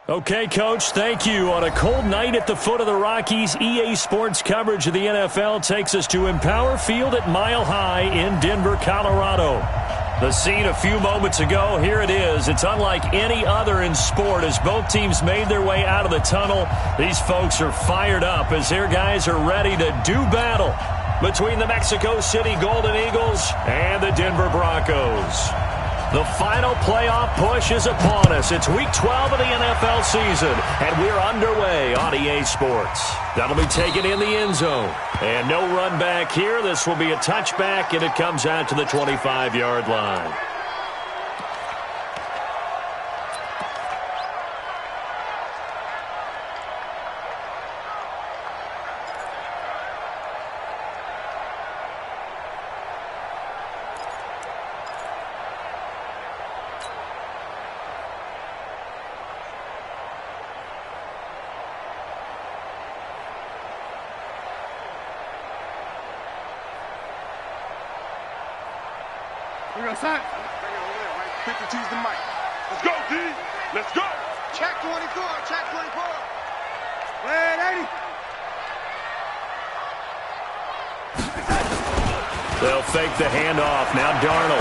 Okay, Coach, thank you. On a cold night at the foot of the Rockies, EA Sports coverage of the NFL takes us to Empower Field at Mile High in Denver, Colorado. The scene a few moments ago, here it is. It's unlike any other in sport as both teams made their way out of the tunnel. These folks are fired up as their guys are ready to do battle between the Mexico City Golden Eagles and the Denver Broncos. The final playoff push is upon us. It's Week 12 of the NFL season, and we're underway on EA Sports. That'll be taken in the end zone. And no run back here. This will be a touchback, and it comes out to the 25-yard line. Bring it over there, right? 52's the mic. Let's go, D. Let's go. Check 24. Check 24. Wait, 80. They'll fake the handoff. Now Darnold.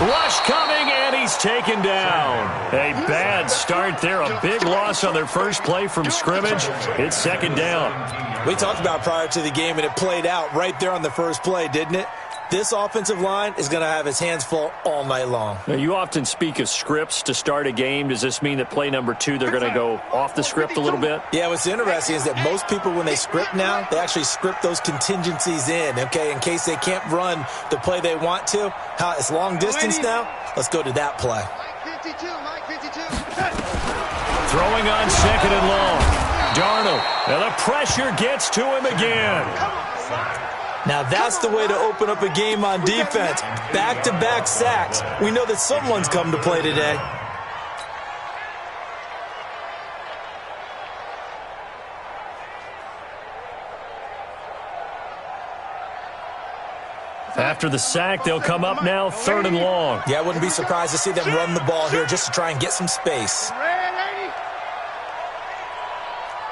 Rush coming, and he's taken down. A bad start there. A big loss on their first play from scrimmage. It's second down. We talked about prior to the game, and it played out right there on the first play, didn't it? This offensive line is going to have his hands full all night long. Now, you often speak of scripts to start a game. Does this mean that play number 2, they're going to go off the script a little bit? Yeah, what's interesting is that most people, when they script now, they actually script those contingencies in, okay, in case they can't run the play they want to. It's long distance now. Let's go to that play. Mike 52, Mike 52. Throwing on second and long. Darnold. And the pressure gets to him again. Now that's the way to open up a game on defense. Back-to-back sacks. We know that someone's come to play today. After the sack, they'll come up now third and long. Yeah, I wouldn't be surprised to see them run the ball here just to try and get some space.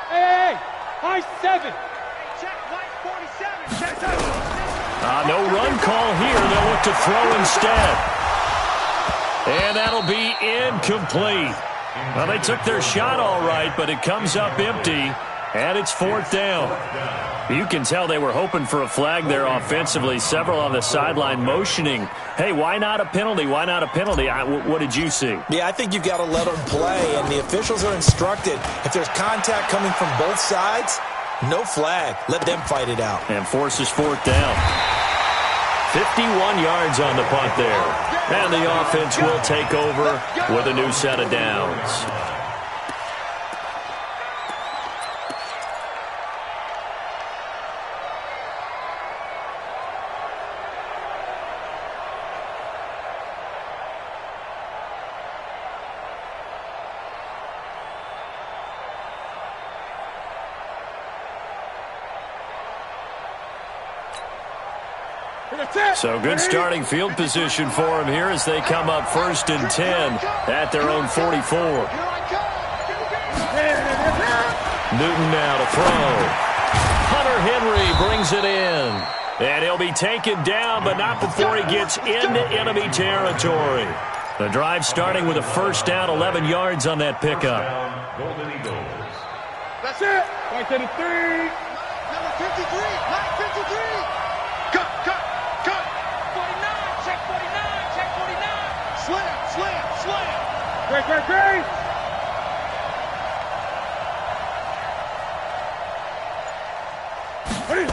Hey, high 7. No run call here. They'll look to throw instead. And that'll be incomplete. Well, they took their shot all right, but it comes up empty, and it's fourth down. You can tell they were hoping for a flag there offensively. Several on the sideline motioning, hey, why not a penalty? Why not a penalty? What did you see? Yeah, I think you've got to let them play, and the officials are instructed. If there's contact coming from both sides, no flag. Let them fight it out. And forces fourth down. 51 yards on the punt there. And the offense will take over with a new set of downs. So good starting field position for them here as they come up first and 10 at their own 44. Newton now to throw. Hunter Henry brings it in. And he'll be taken down, but not before he gets into enemy territory. The drive starting with a first down, 11 yards on that pickup. That's it. Right to the 3. Number 53. Mike 53. Cut. 49. Check 49. Check 49. Slam. Great.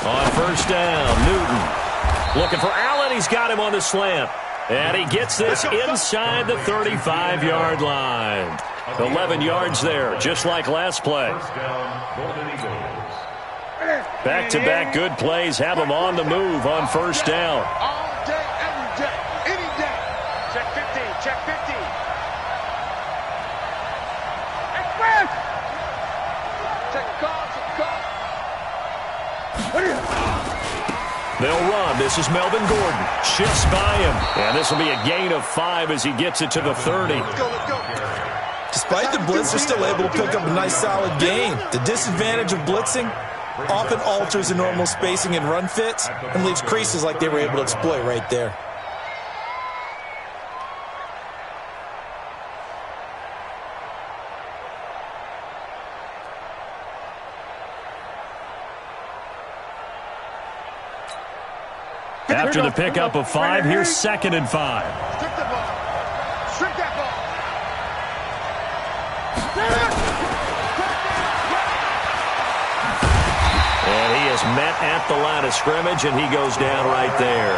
On first down, Newton looking for Allen. He's got him on the slant. And he gets this inside the 35-yard line. 11 yards there, just like last play. Back-to-back good plays have them on the move on first down. All day, every day, any day. Check 50. Check 50. Express. Check call. They'll run. This is Melvin Gordon. Shifts by him. And this will be a gain of 5 as he gets it to the 30. Let's go. despite the blitz, they're still able to pick up a nice, solid gain. The disadvantage of blitzing often alters the normal spacing and run fits and leaves creases like they were able to exploit right there. After the pickup of 5, here's 2nd and 5. Strip the ball. Strip that ball. And he is met at the line of scrimmage, and he goes down right there.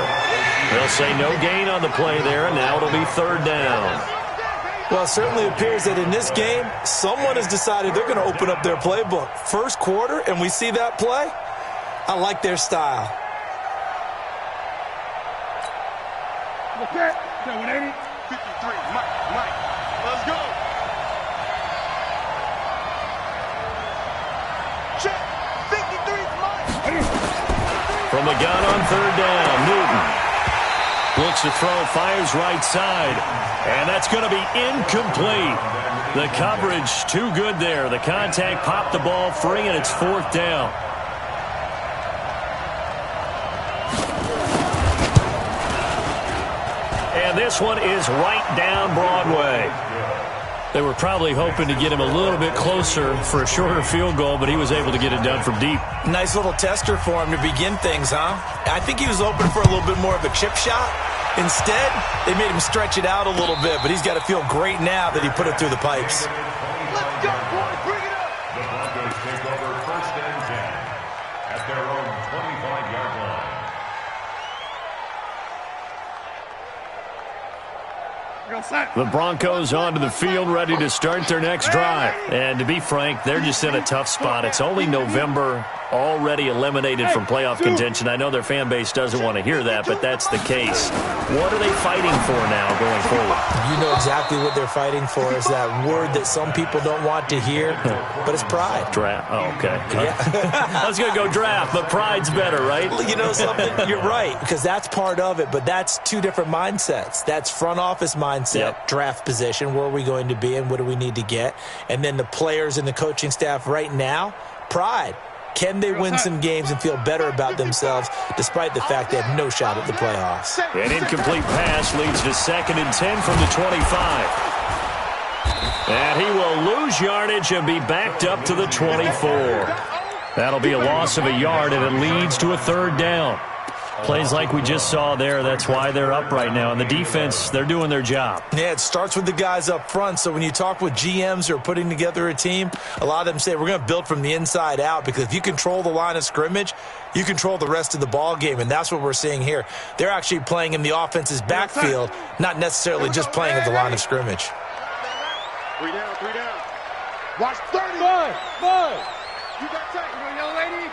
They'll say no gain on the play there, and now it'll be 3rd down. Well, it certainly appears that in this game, someone has decided they're going to open up their playbook. First quarter, and we see that play. I like their style. Okay. 180. 53. Mike. Let's go. Check. 53. Mike. From the gun on 3rd down, Newton looks to throw, fires right side, and that's going to be incomplete. The coverage too good there. The contact popped the ball free, and it's 4th down. And this one is right down Broadway. They were probably hoping to get him a little bit closer for a shorter field goal, but he was able to get it done from deep. Nice little tester for him to begin things, huh? I think he was open for a little bit more of a chip shot. Instead, they made him stretch it out a little bit, but he's got to feel great now that he put it through the pipes. Let's go, boy. Bring it up. The Broncos take over 1st and 10 at their own 25-yard line. The Broncos onto the field, ready to start their next drive. And to be frank, they're just in a tough spot. It's only November, already eliminated from playoff contention. I know their fan base doesn't want to hear that, but that's the case. What are they fighting for now going forward? You know exactly what they're fighting for is that word that some people don't want to hear, but it's pride. Draft. Oh, okay. Yeah. I was going to go draft, but pride's better, right? You know something? You're right, because that's part of it, but that's two different mindsets. That's front office mindset, draft position, where are we going to be and what do we need to get? And then the players and the coaching staff right now, pride. Can they win some games and feel better about themselves despite the fact they have no shot at the playoffs? An incomplete pass leads to 2nd and 10 from the 25. And he will lose yardage and be backed up to the 24. That'll be a loss of a yard, and it leads to a 3rd down. Plays like we just saw there, that's why they're up right now. And the defense, they're doing their job. Yeah, it starts with the guys up front. So when you talk with GMs who are putting together a team, a lot of them say we're going to build from the inside out, because if you control the line of scrimmage, you control the rest of the ball game, and that's what we're seeing here. They're actually playing in the offense's backfield, not necessarily just playing at the line of scrimmage. 3 down, 3 down. Watch 30. Bud. You got tight. You know, young lady.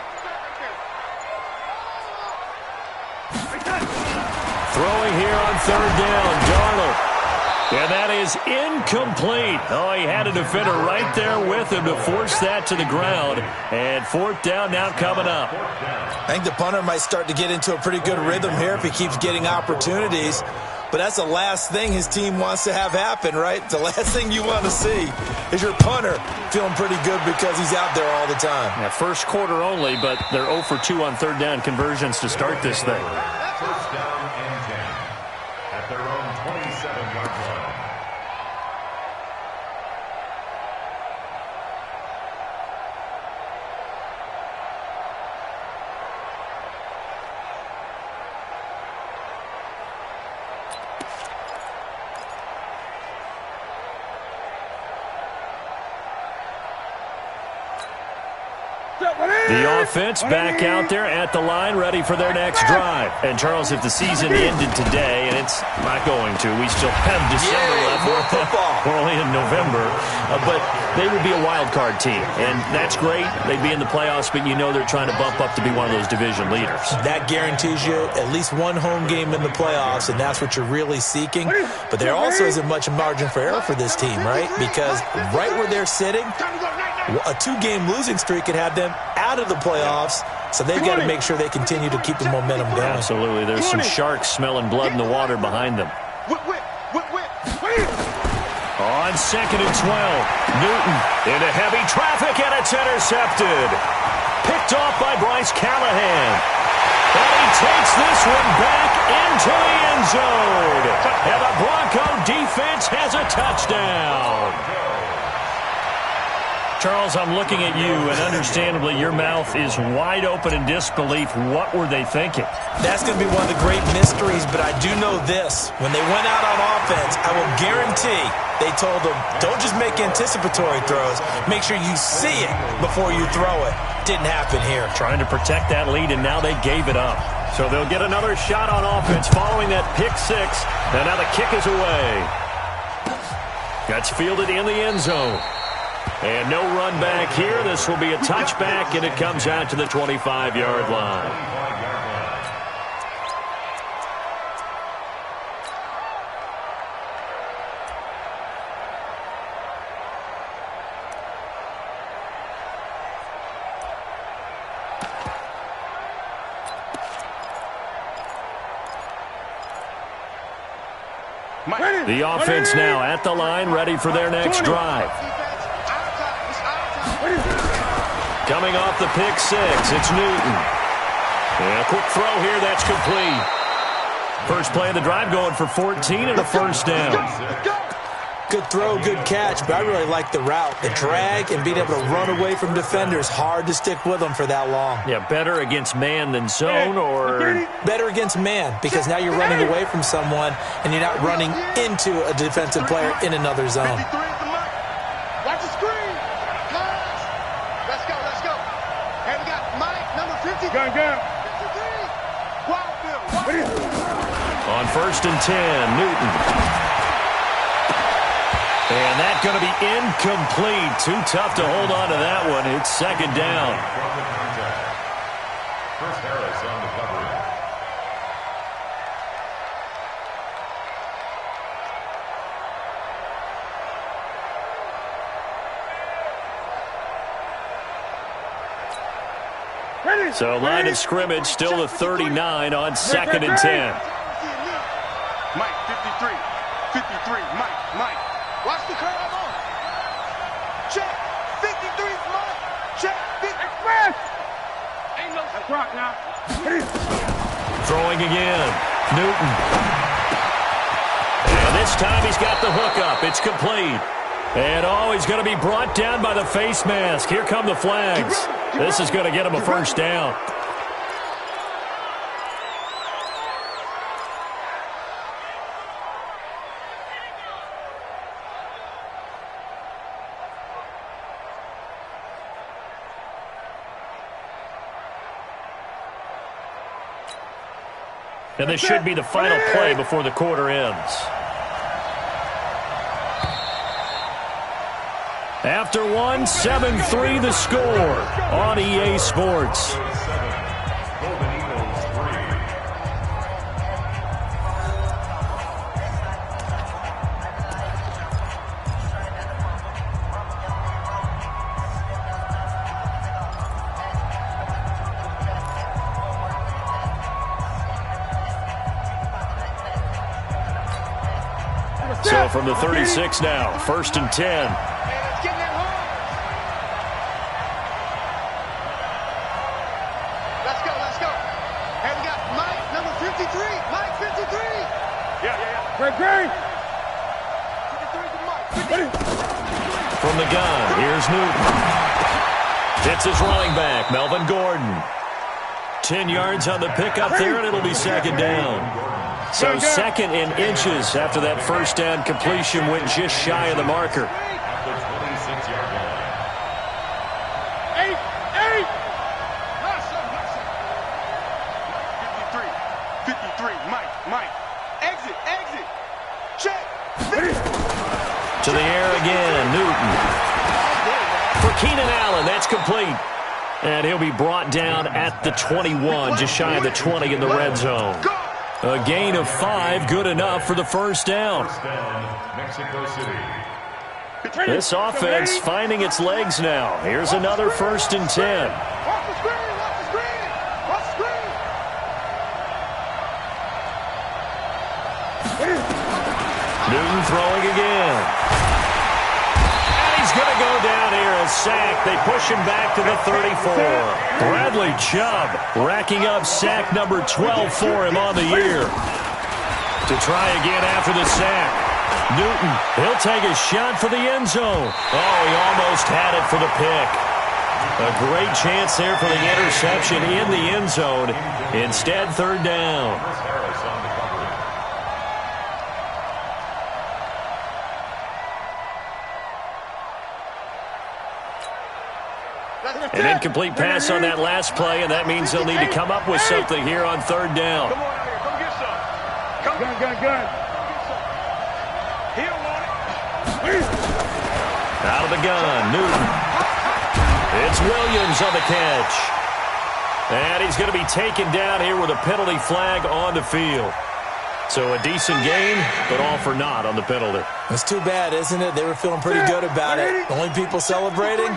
Throwing here on 3rd down, Darnold. And that is incomplete. Oh, he had a defender right there with him to force that to the ground. And 4th down now coming up. I think the punter might start to get into a pretty good rhythm here if he keeps getting opportunities. But that's the last thing his team wants to have happen, right? The last thing you want to see is your punter feeling pretty good because he's out there all the time. Yeah, first quarter only, but they're 0 for 2 on 3rd down conversions to start this thing. 1st down and 10 at their own 27-yard line. The offense back out there at the line, ready for their next drive. And, Charles, if the season ended today, and it's not going to, we still have December left. More football. We're only in November. But they would be a wild card team, and that's great. They'd be in the playoffs, but you know they're trying to bump up to be one of those division leaders. That guarantees you at least one home game in the playoffs, and that's what you're really seeking. But there also isn't much margin for error for this team, right? Because right where they're sitting, a 2-game losing streak could have them out of the playoffs, so they've got to make sure they continue to keep the momentum going. Absolutely. There's some sharks smelling blood in the water behind them. On 2nd and 12, Newton into heavy traffic, and it's intercepted. Picked off by Bryce Callahan. And he takes this one back into the end zone. And the Bronco defense has a touchdown. Charles, I'm looking at you, and understandably your mouth is wide open in disbelief. What were they thinking? That's going to be one of the great mysteries, but I do know this. When they went out on offense, I will guarantee they told them, don't just make anticipatory throws. Make sure you see it before you throw it. Didn't happen here. Trying to protect that lead, and now they gave it up. So they'll get another shot on offense following that pick six. And now the kick is away. That's fielded in the end zone. And no run back here. This will be a touchback, and it comes out to the 25-yard line. The offense now at the line, ready for their next drive. Coming off the pick six, it's Newton. And a quick throw here, that's complete. First play of the drive going for 14 and a first down. Good throw, good catch, but I really like the route. The drag and being able to run away from defenders, hard to stick with them for that long. Yeah, better against man than zone, or? Better against man, because now you're running away from someone and you're not running into a defensive player in another zone. Watch the screen. Let's go, let's go. And we got Mike, number 50. Go. 53. On 1st and 10, Newton. And that's going to be incomplete. Too tough to hold on to that one. It's second down. Chris Harris on the coverage. So line of scrimmage still the 39 on 2nd and 10. Mike, 53. 53, Mike. Watch the curve on. Check. 53, Mike. Check. 50. Express. Ain't no rock now. Throwing again. Newton. And this time he's got the hook up. It's complete. And he's going to be brought down by the face mask. Here come the flags. This is going to get him a first down. And this should be the final play before the quarter ends. After one, 7-3 the score on EA Sports. So from the 36 now, 1st and 10. From the gun, here's Newton. It's his running back, Melvin Gordon. 10 yards on the pickup there, and it'll be second down. So 2nd and inches after that first down completion went just shy of the marker. At the 26-yard line. 53, Mike. Exit. Check. To the air again, Newton. For Keenan Allen, that's complete. And he'll be brought down at the 21, just shy of the 20 in the red zone. A gain of 5, good enough for the first down. First down, Mexico City. This offense finding its legs now. Here's another 1st and 10. Watch the screen. Newton throwing again. sack. They push him back to the 34. Bradley Chubb racking up sack number 12 for him on the year. To try again after the sack. Newton, he'll take a shot for the end zone. Oh, he almost had it for the pick. A great chance there for the interception in the end zone. Instead, third down. An incomplete pass on that last play, and that means they'll need to come up with something here on third down. Come on out here. Go get some. Good. He don't want it. Out of the gun, Newton. It's Williams on the catch. And he's going to be taken down here with a penalty flag on the field. So a decent game, but all for naught on the penalty. It's too bad, isn't it? They were feeling pretty good about it. The only people celebrating,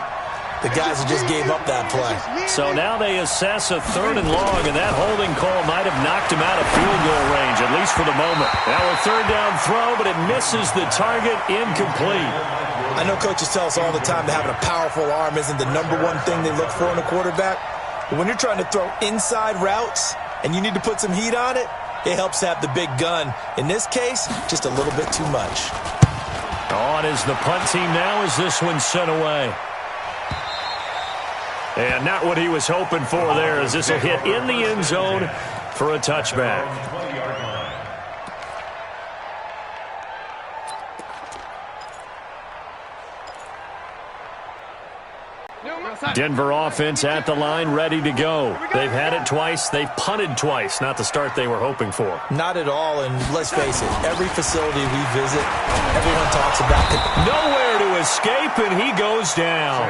the guys who just gave up that play. So now they assess a third and long, and that holding call might have knocked him out of field goal range, at least for the moment. Now a third down throw, but it misses the target, incomplete. I know coaches tell us all the time that having a powerful arm isn't the number one thing they look for in a quarterback. But when you're trying to throw inside routes and you need to put some heat on it, it helps to have the big gun. In this case, just a little bit too much. On is the punt team now as this one's sent away. And not what he was hoping for there, as this will hit in the end zone for a touchback. Denver offense at the line, ready to go. They've had it twice. They've punted twice. Not the start they were hoping for. Not at all, and let's face it, every facility we visit, everyone talks about it. Nowhere to escape, and he goes down.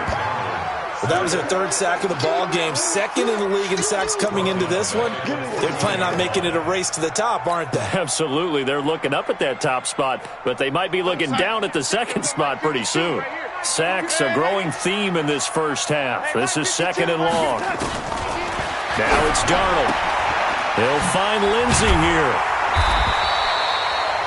Well, that was their third sack of the ball game. Second in the league in sacks coming into this one. They're planning on making it a race to the top, aren't they? Absolutely. They're looking up at that top spot, but they might be looking down at the second spot pretty soon. Sacks, a growing theme in this first half. This is second and long. Now it's Darnold. He'll find Lindsey here.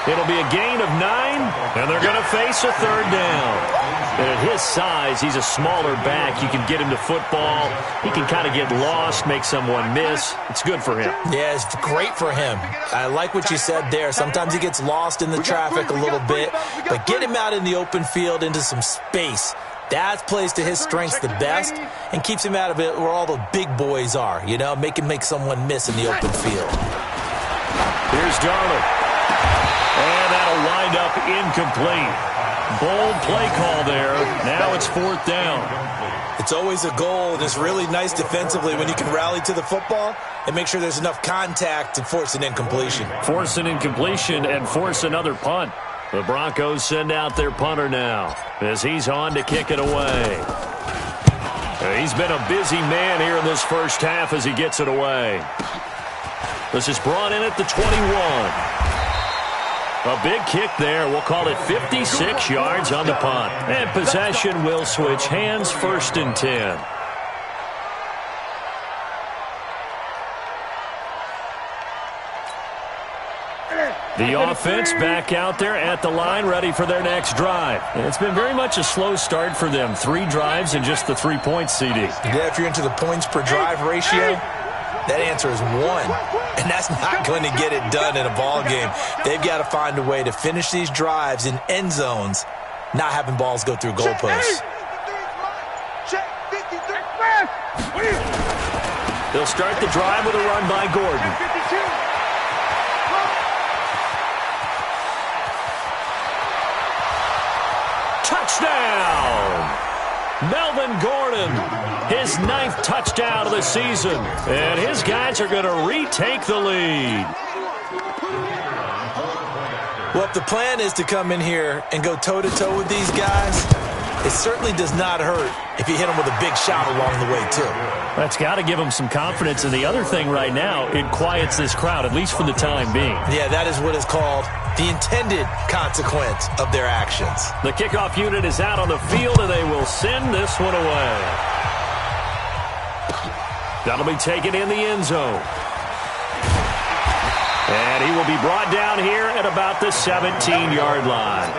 It'll be a gain of 9, and they're going to face a third down. And at his size, he's a smaller back. You can get him to football. He can kind of get lost, make someone miss. It's good for him. Yeah, it's great for him. I like what you said there. Sometimes he gets lost in the traffic a little bit, but get him out in the open field into some space. That plays to his strengths the best and keeps him out of it where all the big boys are, you know, make someone miss in the open field. Here's Darnold. And that'll wind up incomplete. Bold play call there. Now it's fourth down. It's always a goal, and it's really nice defensively when you can rally to the football and make sure there's enough contact to force an incompletion. Force an incompletion and force another punt. The Broncos send out their punter now as he's on to kick it away. He's been a busy man here in this first half as he gets it away. This is brought in at the 21. A big kick there. We'll call it 56 yards on the punt. And possession will switch hands, first and 10. The offense back out there at the line, ready for their next drive. And it's been very much a slow start for them. 3 drives and just the 3 points, CD. Yeah, if you're into the points per drive ratio, that answer is 1. And that's not going to get it done in a ball game. They've got to find a way to finish these drives in end zones, not having balls go through goalposts. They'll start the drive with a run by Gordon. Touchdown! Melvin Gordon, his 9th touchdown of the season. And his guys are going to retake the lead. Well, if the plan is to come in here and go toe-to-toe with these guys, it certainly does not hurt if you hit them with a big shot along the way, too. That's got to give them some confidence. And the other thing right now, it quiets this crowd, at least for the time being. Yeah, that is what is called the intended consequence of their actions. The kickoff unit is out on the field, and they will send this one away. That'll be taken in the end zone. And he will be brought down here at about the 17-yard line.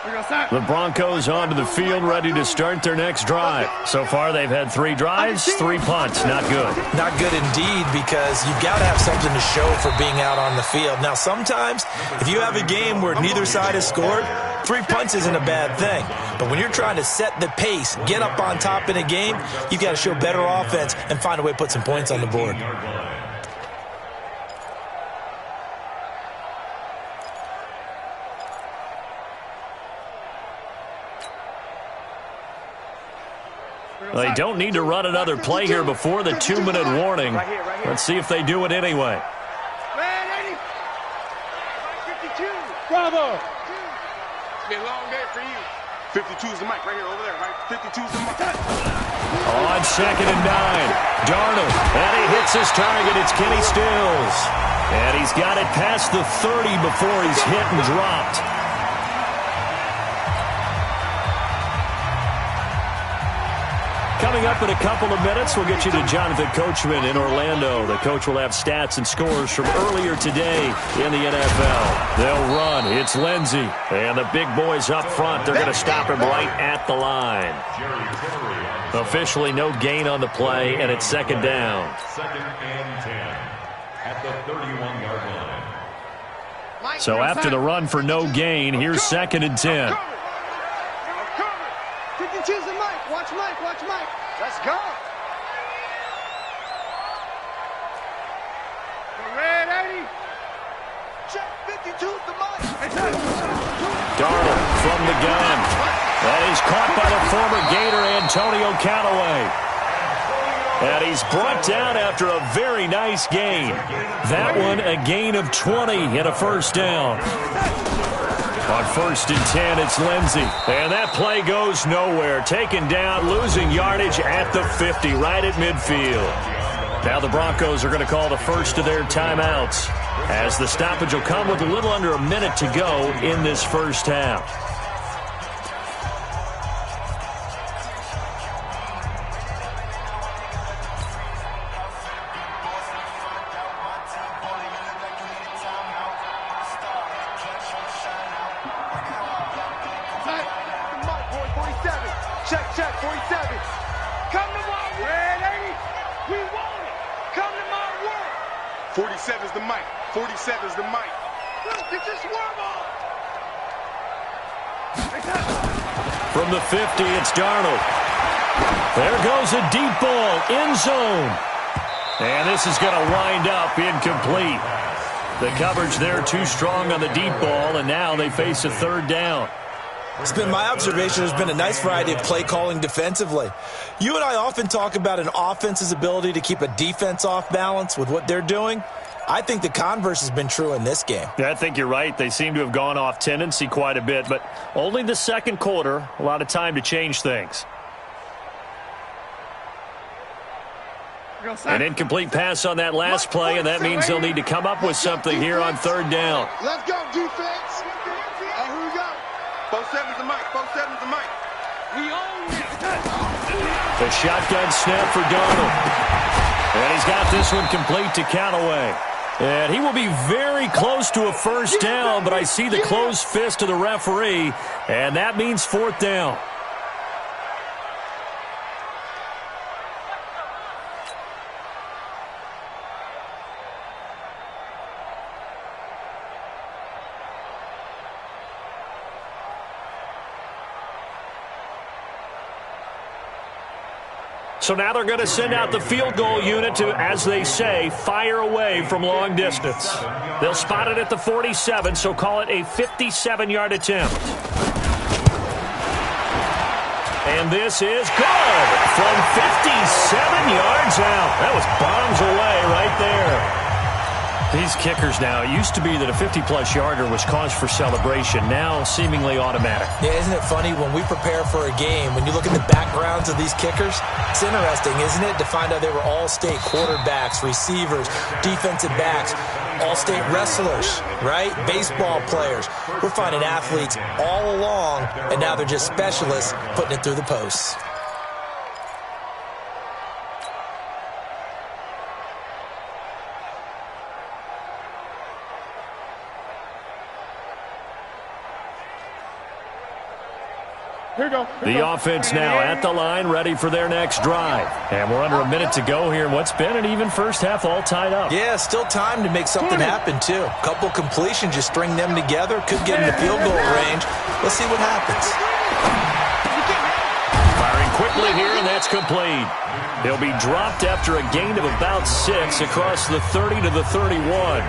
The Broncos onto the field, ready to start their next drive. So far, they've had 3 drives, 3 punts. Not good. Not good indeed, because you've got to have something to show for being out on the field. Now, sometimes, if you have a game where neither side has scored, 3 punts isn't a bad thing. But when you're trying to set the pace, get up on top in a game, you've got to show better offense and find a way to put some points on the board. They don't need to run another play here before the 2-minute warning. Let's see if they do it anyway. Bravo! It's been a long day for you. 52 is the mic right here, over there, right? 52 is the mic. On 2nd and 9, Darnold, and he hits his target. It's Kenny Stills. And he's got it past the 30 before he's hit and dropped. Coming up in a couple of minutes, we'll get you to Jonathan Coachman in Orlando. The coach will have stats and scores from earlier today in the NFL. They'll run. It's Lindsey. And the big boys up front, they're going to stop him right at the line. Officially no gain on the play, and it's 2nd down. 2nd and 10 at the 31-yard line. So after the run for no gain, here's 2nd and 10. 52's the mic. Watch Mike. Watch Mike. Let's go. Red 80. Check 52's the mic. Darnold from the gun. And he's caught by the former Gator Antonio Callaway. And he's brought down after a very nice gain. That one a gain of 20 and a 1st down. On 1st and 10, it's Lindsey. And that play goes nowhere. Taken down, losing yardage at the 50, right at midfield. Now the Broncos are going to call the first of their timeouts, as the stoppage will come with a little under a minute to go in this first half. Check, 47. Come to my red 80. We want it. Come to my world. 47's the mic. 47's the mic. Get your swerve on. From the 50, it's Darnold. There goes a deep ball, end zone. And this is going to wind up incomplete. The coverage there too strong on the deep ball, and now they face a 3rd down. It's been my observation there's been a nice variety of play calling defensively. You and I often talk about an offense's ability to keep a defense off balance with what they're doing. I think the converse has been true in this game. Yeah, I think you're right. They seem to have gone off tendency quite a bit, but only the 2nd quarter, a lot of time to change things. An incomplete pass on that last play, and that means they'll need to come up with something here on 3rd down. Let's go, defense. Hey, here we go. 47's the mic. 47's the mic. We own it. The shotgun snap for Darnold. And he's got this one complete to Callaway. And he will be very close to a 1st down, but I see the closed fist of the referee, and that means 4th down. So now they're going to send out the field goal unit to, as they say, fire away from long distance. They'll spot it at the 47, so call it a 57-yard attempt. And this is good from 57 yards out. That was bombs away right there. These kickers now, it used to be that a 50-plus yarder was cause for celebration. Now seemingly automatic. Yeah, isn't it funny when we prepare for a game, when you look at the backgrounds of these kickers, it's interesting, isn't it, to find out they were all-state quarterbacks, receivers, defensive backs, all-state wrestlers, right? Baseball players. We're finding athletes all along, and now they're just specialists putting it through the posts. Here we go. The offense now at the line, ready for their next drive. And we're under a minute to go here in what's been an even first half, all tied up. Yeah, still time to make something happen, too. A couple completions, just string them together. Could get in the field goal range. Let's see what happens. Firing quickly here, and that's complete. He'll be dropped after a gain of about 6 across the 30 to the 31.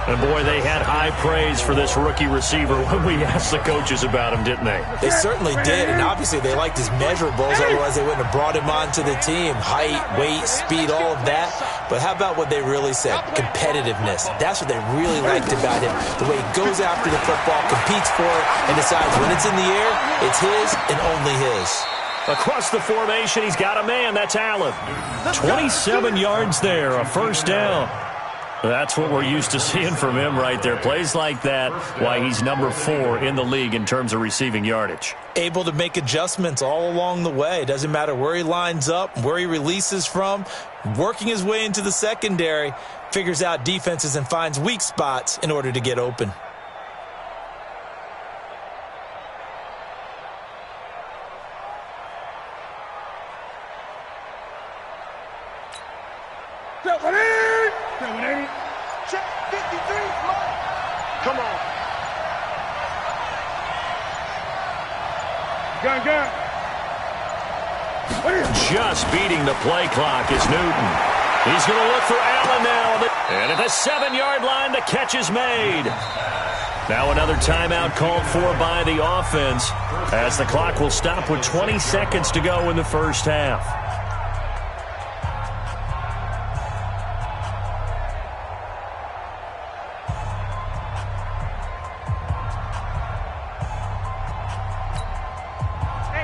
And, boy, they had high praise for this rookie receiver when we asked the coaches about him, didn't they? They certainly did, and obviously they liked his measurables, otherwise they wouldn't have brought him onto the team. Height, weight, speed, all of that. But how about what they really said? Competitiveness. That's what they really liked about him. The way he goes after the football, competes for it, and decides when it's in the air, it's his and only his. Across the formation, he's got a man. That's Allen. 27 yards there, a first down. That's what we're used to seeing from him right there. Plays like that, why he's number 4 in the league in terms of receiving yardage. Able to make adjustments all along the way. Doesn't matter where he lines up, where he releases from. Working his way into the secondary, figures out defenses and finds weak spots in order to get open. Come on. Gun. Just beating the play clock is Newton. He's going to look for Allen now. And at the 7-yard line, the catch is made. Now another timeout called for by the offense as the clock will stop with 20 seconds to go in the first half.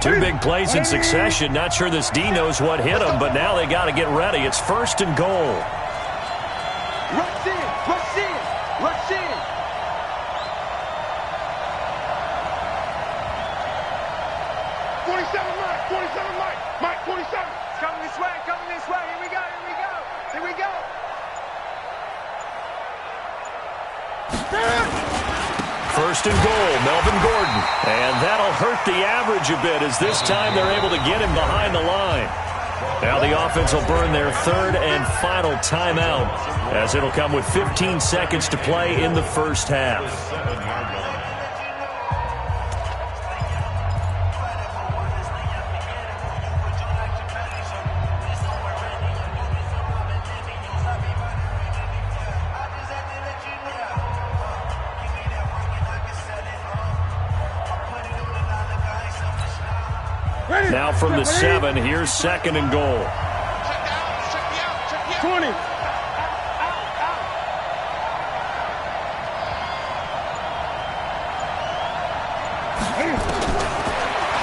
Two big plays in succession. Not sure this D knows what hit him, but now they got to get ready. It's first and goal. Rush in. 47 Mike. 47. Coming this way. Here we go. First and goal, Melvin Gordon. And that'll hurt the average a bit as this time they're able to get him behind the line. Now the offense will burn their third and final timeout as it'll come with 15 seconds to play in the first half. Now from the 7, here's second and goal. 20.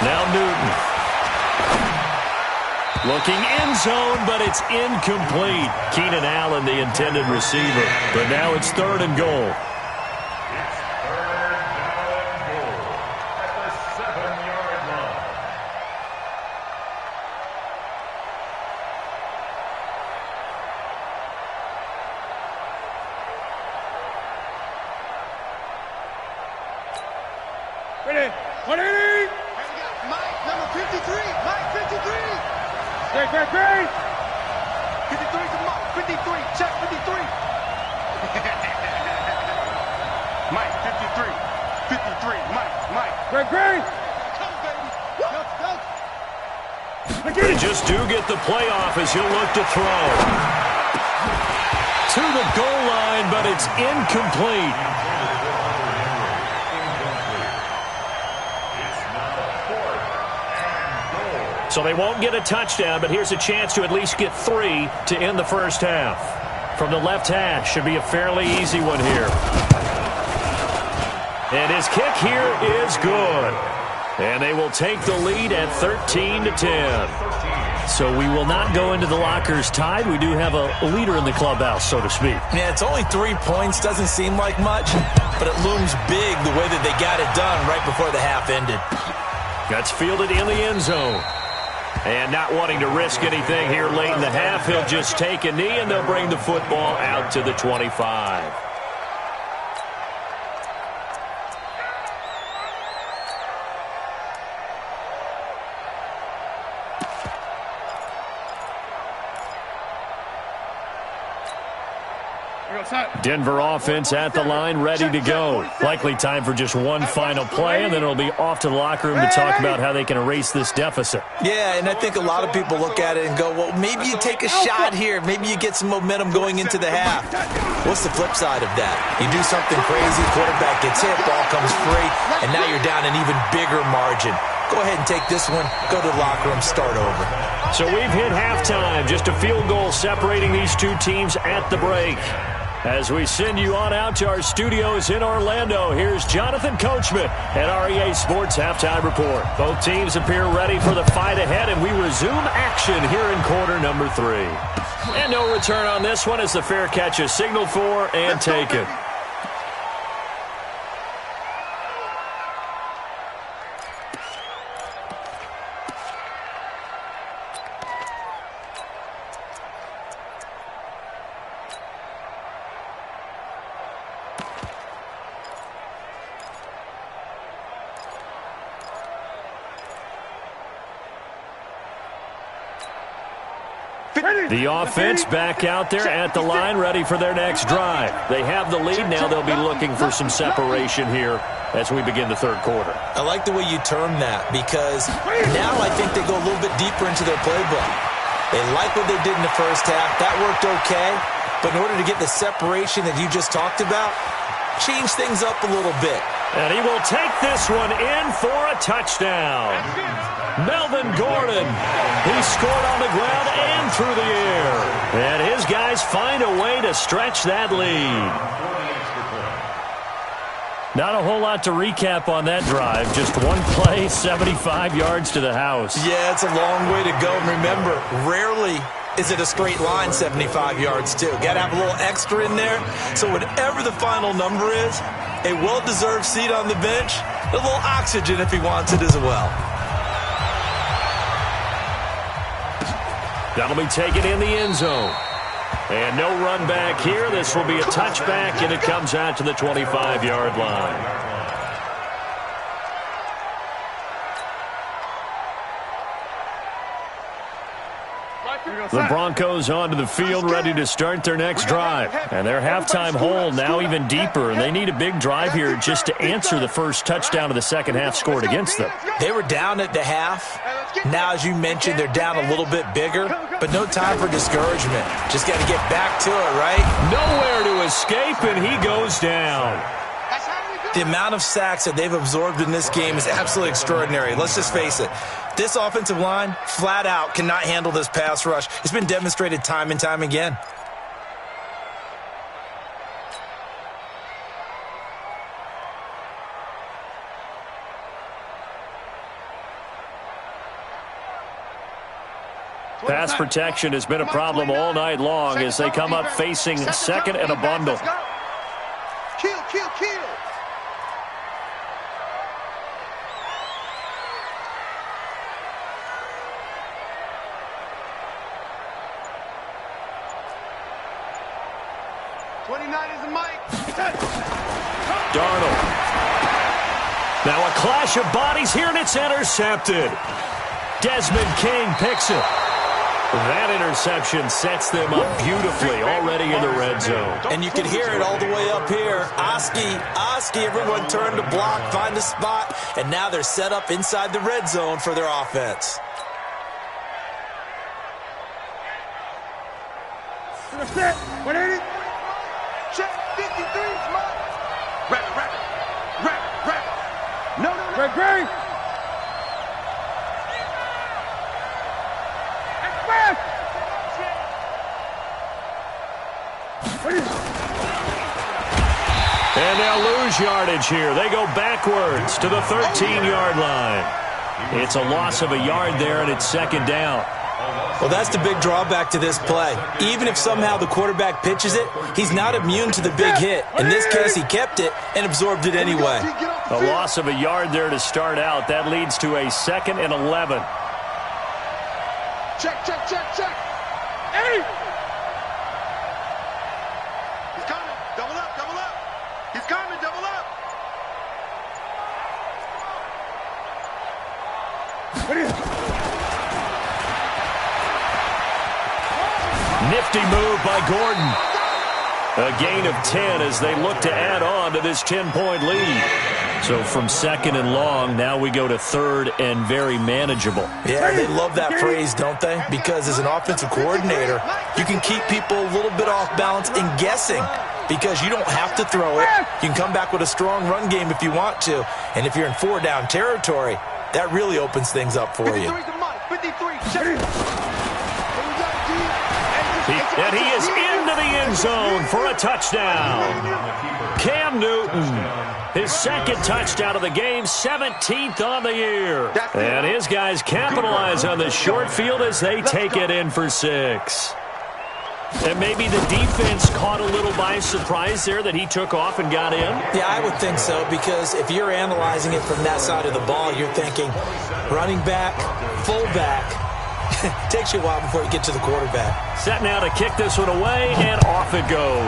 Now Newton. Looking end zone, but it's incomplete. Keenan Allen, the intended receiver. But now it's third and goal. Ready. 180. Mike, number 53. Mike, 53. Great. 53 to Mike. 53. Check 53. Mike, 53. 53. Mike. Great. Come, baby. Go. They just do get the playoff as he'll look to throw. To the goal line, but it's incomplete. So they won't get a touchdown, but here's a chance to at least get 3 to end the first half. From the left hash, should be a fairly easy one here. And his kick here is good. And they will take the lead at 13-10. So we will not go into the lockers tied. We do have a leader in the clubhouse, so to speak. Yeah, it's only 3 points. Doesn't seem like much, but it looms big the way that they got it done right before the half ended. That's fielded in the end zone. And not wanting to risk anything here late in the half, he'll just take a knee, and they'll bring the football out to the 25. Denver offense at the line, ready to go. Likely time for just one final play, and then it'll be off to the locker room to talk about how they can erase this deficit. Yeah, and I think a lot of people look at it and go, well, maybe you take a shot here. Maybe you get some momentum going into the half. What's the flip side of that? You do something crazy, quarterback gets hit, ball comes free, and now you're down an even bigger margin. Go ahead and take this one, go to the locker room, start over. So we've hit halftime, just a field goal separating these two teams at the break. As we send you on out to our studios in Orlando, here's Jonathan Coachman at REA Sports Halftime Report. Both teams appear ready for the fight ahead, and we resume action here in quarter number 3. And no return on this one as the fair catch is signaled for and taken. The offense back out there at the line, ready for their next drive. They have the lead. Now they'll be looking for some separation here as we begin the third quarter. I like the way you term that because now I think they go a little bit deeper into their playbook. They like what they did in the first half. That worked okay. But in order to get the separation that you just talked about, change things up a little bit. And he will take this one in for a touchdown. Melvin Gordon. He scored on the ground and through the air. And his guys find a way to stretch that lead. Not a whole lot to recap on that drive. Just one play, 75 yards to the house. Yeah, it's a long way to go. And remember, rarely is it a straight line 75 yards, too. Got to have a little extra in there. So whatever the final number is, a well-deserved seat on the bench, a little oxygen if he wants it as well. That'll be taken in the end zone. And no run back here. This will be a touchback, and it comes out to the 25-yard line. The Broncos onto the field, ready to start their next drive. And their halftime hole now even deeper, and they need a big drive here just to answer the first touchdown of the second half scored against them. They were down at the half. Now, as you mentioned, they're down a little bit bigger, but no time for discouragement. Just got to get back to it, right? Nowhere to escape, and he goes down. The amount of sacks that they've absorbed in this game is absolutely extraordinary. Let's just face it. This offensive line, flat out, cannot handle this pass rush. It's been demonstrated time and time again. Pass protection has been a problem all night long as they come up facing second and a bundle. Kill, kill, kill. Darnold. Now a clash of bodies here, and it's intercepted. Desmond King picks it. That interception sets them up beautifully already in the red zone. And you can hear it all the way up here. Oski, everyone turned to block, find a spot, and now they're set up inside the red zone for their offense. Set. 180. Check 53, smart. Rapid. No. Great. Express. And they'll lose yardage here. They go backwards to the 13-yard line. It's a loss of a yard there, and it's second down. Well, that's the big drawback to this play. Even if somehow the quarterback pitches it, he's not immune to the big hit. In this case, he kept it and absorbed it anyway. A loss of a yard there to start out. That leads to a 2nd and 11. Check. Hey! He's coming. Double up. He's coming. Double up. What is it? Nifty move by Gordon. A gain of 10 as they look to add on to this 10-point lead. So from second and long, now we go to third and very manageable. Yeah, they love that phrase, don't they? Because as an offensive coordinator, you can keep people a little bit off balance and guessing because you don't have to throw it. You can come back with a strong run game if you want to. And if you're in four-down territory, that really opens things up for you. And he is into the end zone for a touchdown. Cam Newton, his second touchdown of the game, 17th on the year. And his guys capitalize on the short field as they take it in for 6. And maybe the defense caught a little by surprise there that he took off and got in? Yeah, I would think so, because if you're analyzing it from that side of the ball, you're thinking running back, fullback. Takes you a while before you get to the quarterback. Set now to kick this one away, and off it goes.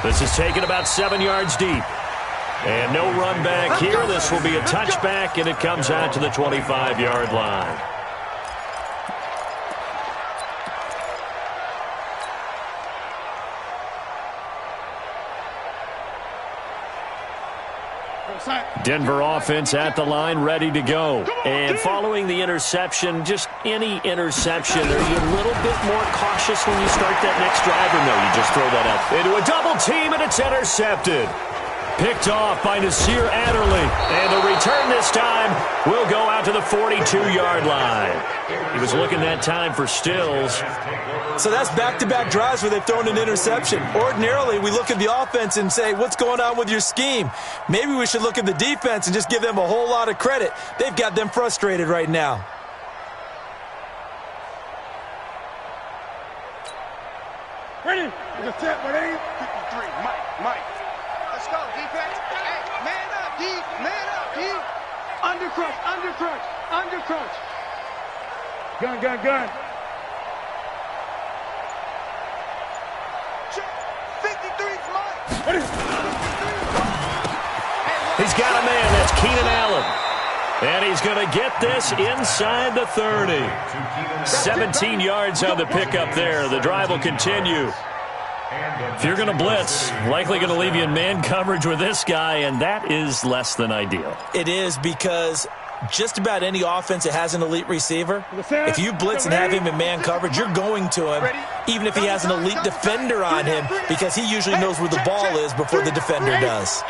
This is taken about 7 yards deep. And no run back here. This will be a touchback, and it comes out to the 25-yard line. Denver offense at the line, ready to go. And following the interception, just any interception, are you a little bit more cautious when you start that next drive, or no, you just throw that up? Into a double team, and it's intercepted. Picked off by Nasir Adderley. And the return this time will go out to the 42-yard line. He was looking that time for Stills. So that's back-to-back drives where they've thrown an interception. Ordinarily, we look at the offense and say, what's going on with your scheme? Maybe we should look at the defense and just give them a whole lot of credit. They've got them frustrated right now. Ready? The set, ready? 53. Mike. Let's go, defense. Hey, man up, D. Man up, D. Undercrunch. Gun. 53's Mike. Ready? He's got a man. That's Keenan Allen. And he's going to get this inside the 30. 17 yards on the pickup there. The drive will continue. If you're going to blitz, likely going to leave you in man coverage with this guy, and that is less than ideal. It is, because just about any offense that has an elite receiver, if you blitz and have him in man coverage, you're going to him, even if he has an elite defender on him, because he usually knows where the ball is before the defender does.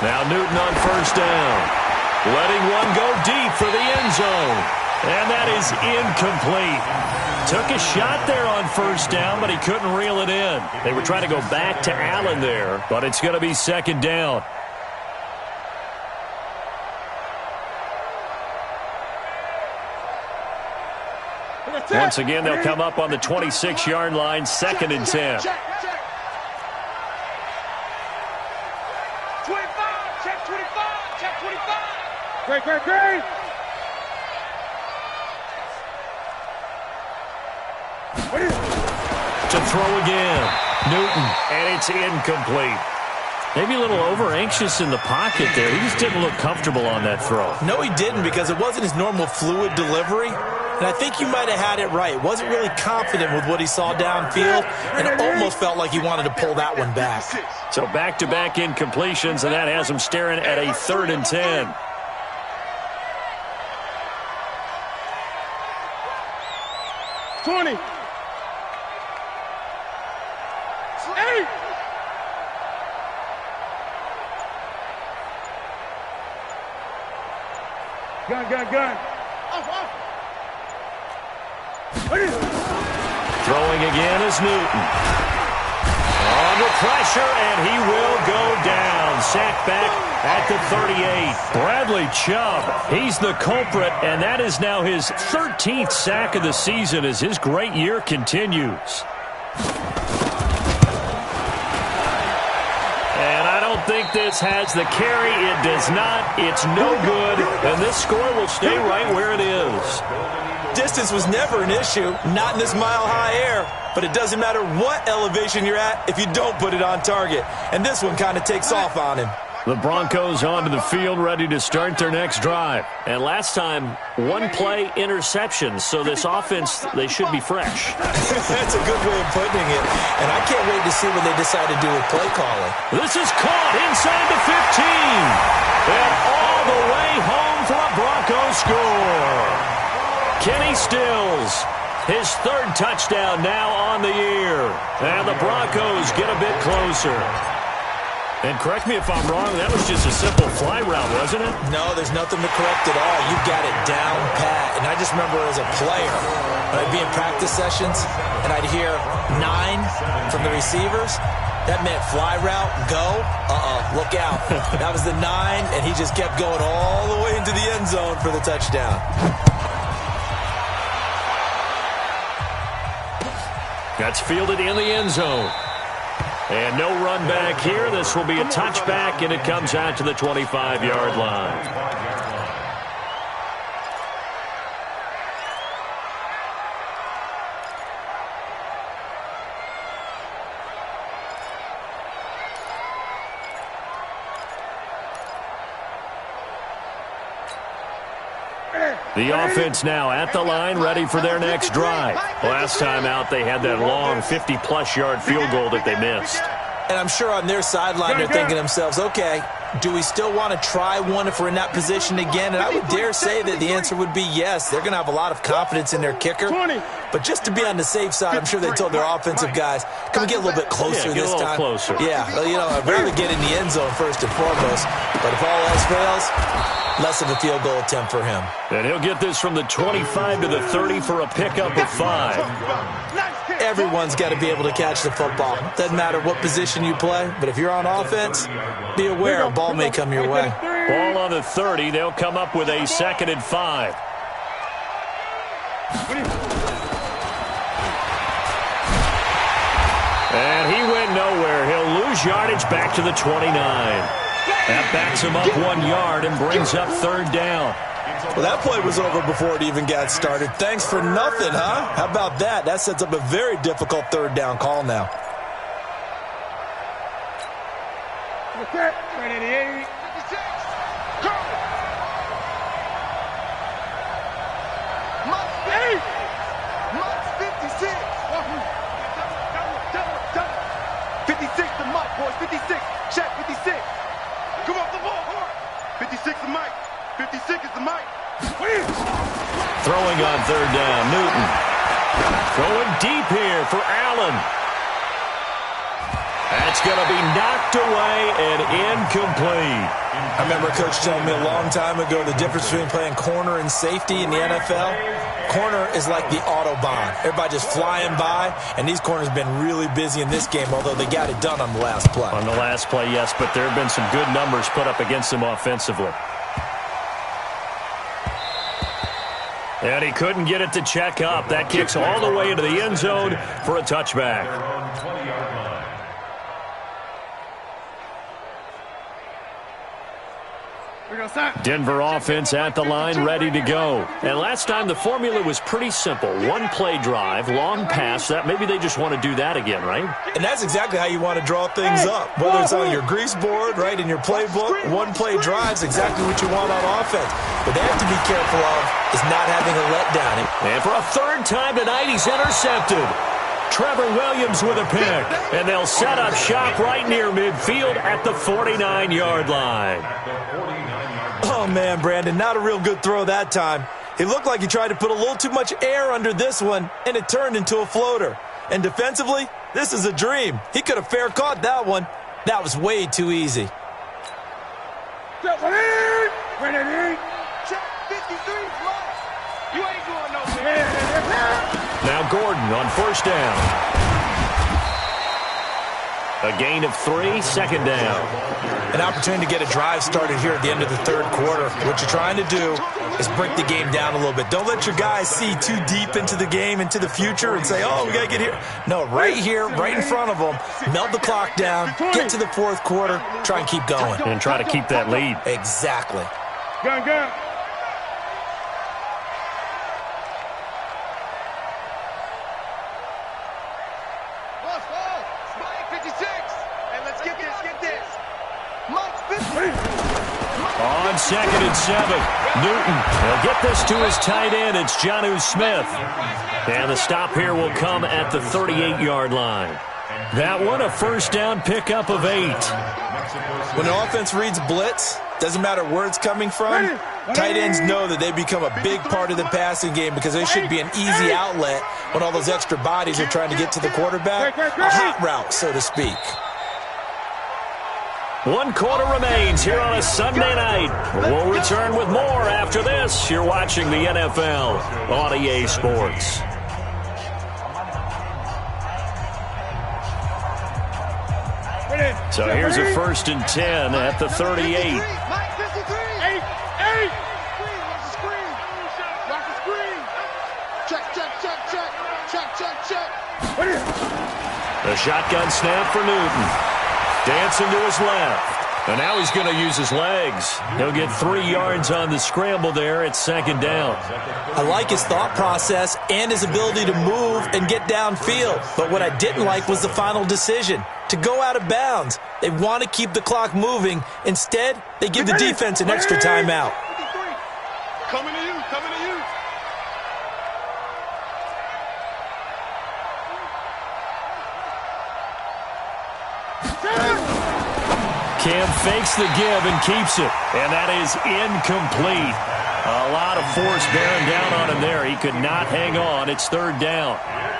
Now Newton on first down. Letting one go deep for the end zone. And that is incomplete. Took a shot there on first down, but he couldn't reel it in. They were trying to go back to Allen there, but it's going to be second down. Once again, they'll come up on the 26-yard line, 2nd and 10. 25, check 25. Great. To throw again. Newton, and it's incomplete. Maybe a little over-anxious in the pocket there. He just didn't look comfortable on that throw. No, he didn't, because it wasn't his normal fluid delivery. And I think you might have had it right. Wasn't really confident with what he saw downfield, and it almost felt like he wanted to pull that one back. So back-to-back incompletions, and that has him staring at a 3rd and 10. Gun. Off. Throwing again is Newton. Under pressure, and he will go down. Sacked back at the 38. Bradley Chubb, he's the culprit, and that is now his 13th sack of the season as his great year continues. I don't think this has the carry. It does not. It's no good. And this score will stay right where it is. Distance was never an issue, not in this mile-high air. But it doesn't matter what elevation you're at if you don't put it on target. And this one kind of takes off on him. The Broncos onto the field, ready to start their next drive. And last time, one-play interception, so this offense, they should be fresh. That's a good way of putting it. And I can't wait to see what they decide to do with play calling. This is caught inside the 15. And all the way home for a Broncos score. Kenny Stills, his third touchdown now on the year. And the Broncos get a bit closer. And correct me if I'm wrong, that was just a simple fly route, wasn't it? No, there's nothing to correct at all. You got it down pat. And I just remember as a player, when I'd be in practice sessions, and I'd hear 9 from the receivers, that meant fly route, go, look out. That was the 9, and he just kept going all the way into the end zone for the touchdown. That's fielded in the end zone. And no run back here. This will be a touchback, and it comes out to the 25-yard line. The offense now at the line, ready for their next drive. Last time out, they had that long 50-plus yard field goal that they missed. And I'm sure on their sideline, they're thinking to themselves, okay, do we still want to try one if we're in that position again? And I would dare say that the answer would be yes. They're going to have a lot of confidence in their kicker. But just to be on the safe side, I'm sure they told their offensive guys, can we get a little bit closer this time? Closer. Yeah, well, I'd rather get in the end zone first and foremost. But if all else fails, less of a field goal attempt for him. And he'll get this from the 25 to the 30 for a pickup of 5. Everyone's got to be able to catch the football. Doesn't matter what position you play, but if you're on offense, be aware a ball may come your way. Ball on the 30. They'll come up with a 2nd and 5. And he went nowhere. He'll lose yardage back to the 29. That backs him up 1 yard and brings up 3rd down. Well, that play was over before it even got started. Thanks for nothing, huh? How about that? That sets up a very difficult 3rd down call now. Throwing on 3rd down, Newton. Going deep here for Allen. That's going to be knocked away and incomplete. I remember Coach telling me a long time ago the difference between playing corner and safety in the NFL. Corner is like the Autobahn. Everybody just flying by, and these corners have been really busy in this game, although they got it done on the last play. On the last play, yes, but there have been some good numbers put up against them offensively. And he couldn't get it to check up. That kicks all the way into the end zone for a touchback. Denver offense at the line, ready to go. And last time the formula was pretty simple. One play drive, long pass. That maybe they just want to do that again, right? And that's exactly how you want to draw things up. Whether it's on your grease board, right, in your playbook, one play drive is exactly what you want on offense. What they have to be careful of is not having a letdown. And for a 3rd time tonight, he's intercepted. Trevor Williams with a pick. And they'll set up shop right near midfield at the 49-yard line. Oh, man, Brandon, not a real good throw that time. It looked like he tried to put a little too much air under this one, and it turned into a floater. And defensively, this is a dream. He could have fair caught that one. That was way too easy. Now Gordon on 1st down. A gain of 3, 2nd down. An opportunity to get a drive started here at the end of the 3rd quarter. What you're trying to do is break the game down a little bit. Don't let your guys see too deep into the game, into the future, and say, oh, we got to get here. No, right here, right in front of them, melt the clock down, get to the 4th quarter, try and keep going. And try to keep that lead. Exactly. Go. 2nd and 7. Newton will get this to his tight end. It's Jonnu Smith. And the stop here will come at the 38-yard line. That one, a first down pickup of 8. When an offense reads blitz, doesn't matter where it's coming from, tight ends know that they become a big part of the passing game because they should be an easy outlet when all those extra bodies are trying to get to the quarterback. A hot route, so to speak. 1 quarter remains here on a Sunday night. We'll return with more after this. You're watching the NFL on EA Sports. So here's a 1st and 10 at the 38. The shotgun snap for Newton. Dancing to his left. And now he's going to use his legs. He'll get 3 yards on the scramble there at 2nd down. I like his thought process and his ability to move and get downfield. But what I didn't like was the final decision, to go out of bounds. They want to keep the clock moving. Instead, they give the defense an extra timeout. Coming to you, coming to you. Cam fakes the give and keeps it. And that is incomplete. A lot of force bearing down on him there. He could not hang on. It's 3rd down.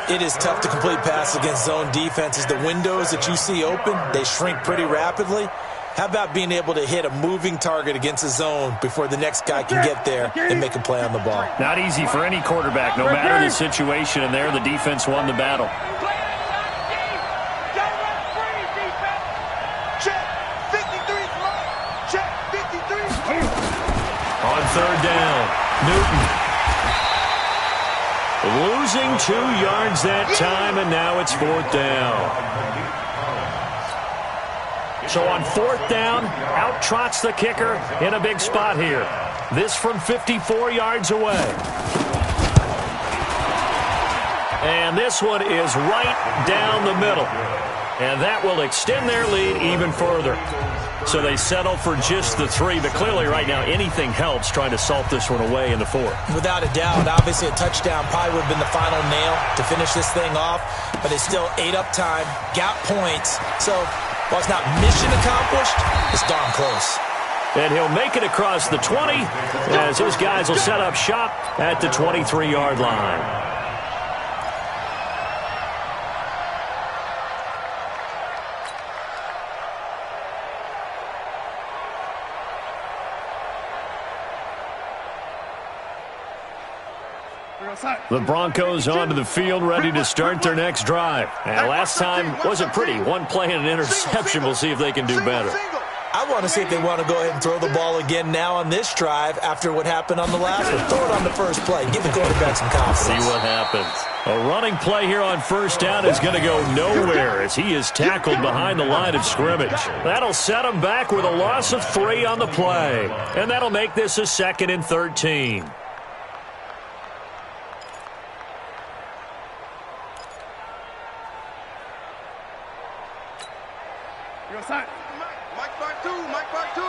It is tough to complete passes against zone defenses. The windows that you see open, they shrink pretty rapidly. How about being able to hit a moving target against a zone before the next guy can get there and make a play on the ball? Not easy for any quarterback. No matter the situation, and there the defense won the battle. On 3rd down, Newton. Losing 2 yards that time, and now it's 4th down. So on 4th down, out trots the kicker in a big spot here. This from 54 yards away. And this one is right down the middle. And that will extend their lead even further. So they settle for just the 3, but clearly right now anything helps trying to salt this one away in the 4th. Without a doubt, obviously a touchdown probably would have been the final nail to finish this thing off, but they still ate up time, got points. So while it's not mission accomplished, it's darn close. And he'll make it across the 20 as his guys will set up shop at the 23-yard line. The Broncos onto the field, ready to start their next drive. And last time wasn't pretty. 1 play and an interception. We'll see if they can do better. I want to see if they want to go ahead and throw the ball again now on this drive after what happened on the last one. Throw it on the first play. Give the quarterback some confidence. See what happens. A running play here on 1st down is going to go nowhere as he is tackled behind the line of scrimmage. That'll set him back with a loss of 3 on the play. And that'll make this a 2nd and 13. Mike Part 2.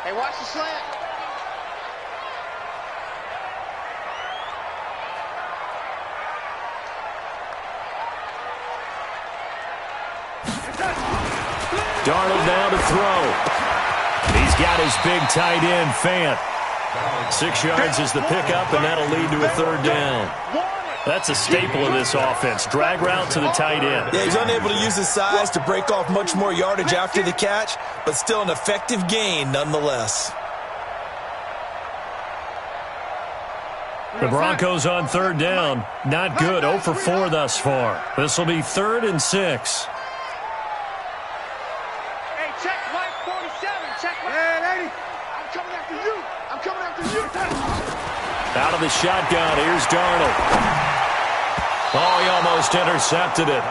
Hey, watch the slant. Darnold now to throw. He's got his big tight end, Fant. 6 yards is the pickup, and that'll lead to a 3rd down. That's a staple of this offense. Drag route to the tight end. Yeah, he's unable to use his size to break off much more yardage after the catch, but still an effective gain nonetheless. The Broncos on 3rd down. Not good. 0 for 4 thus far. This will be 3rd and 6. Hey, check Mike 47. Check Mike. Hey, lady. I'm coming after you. I'm coming after you. Out of the shotgun. Here's Darnold. Oh, he almost intercepted it.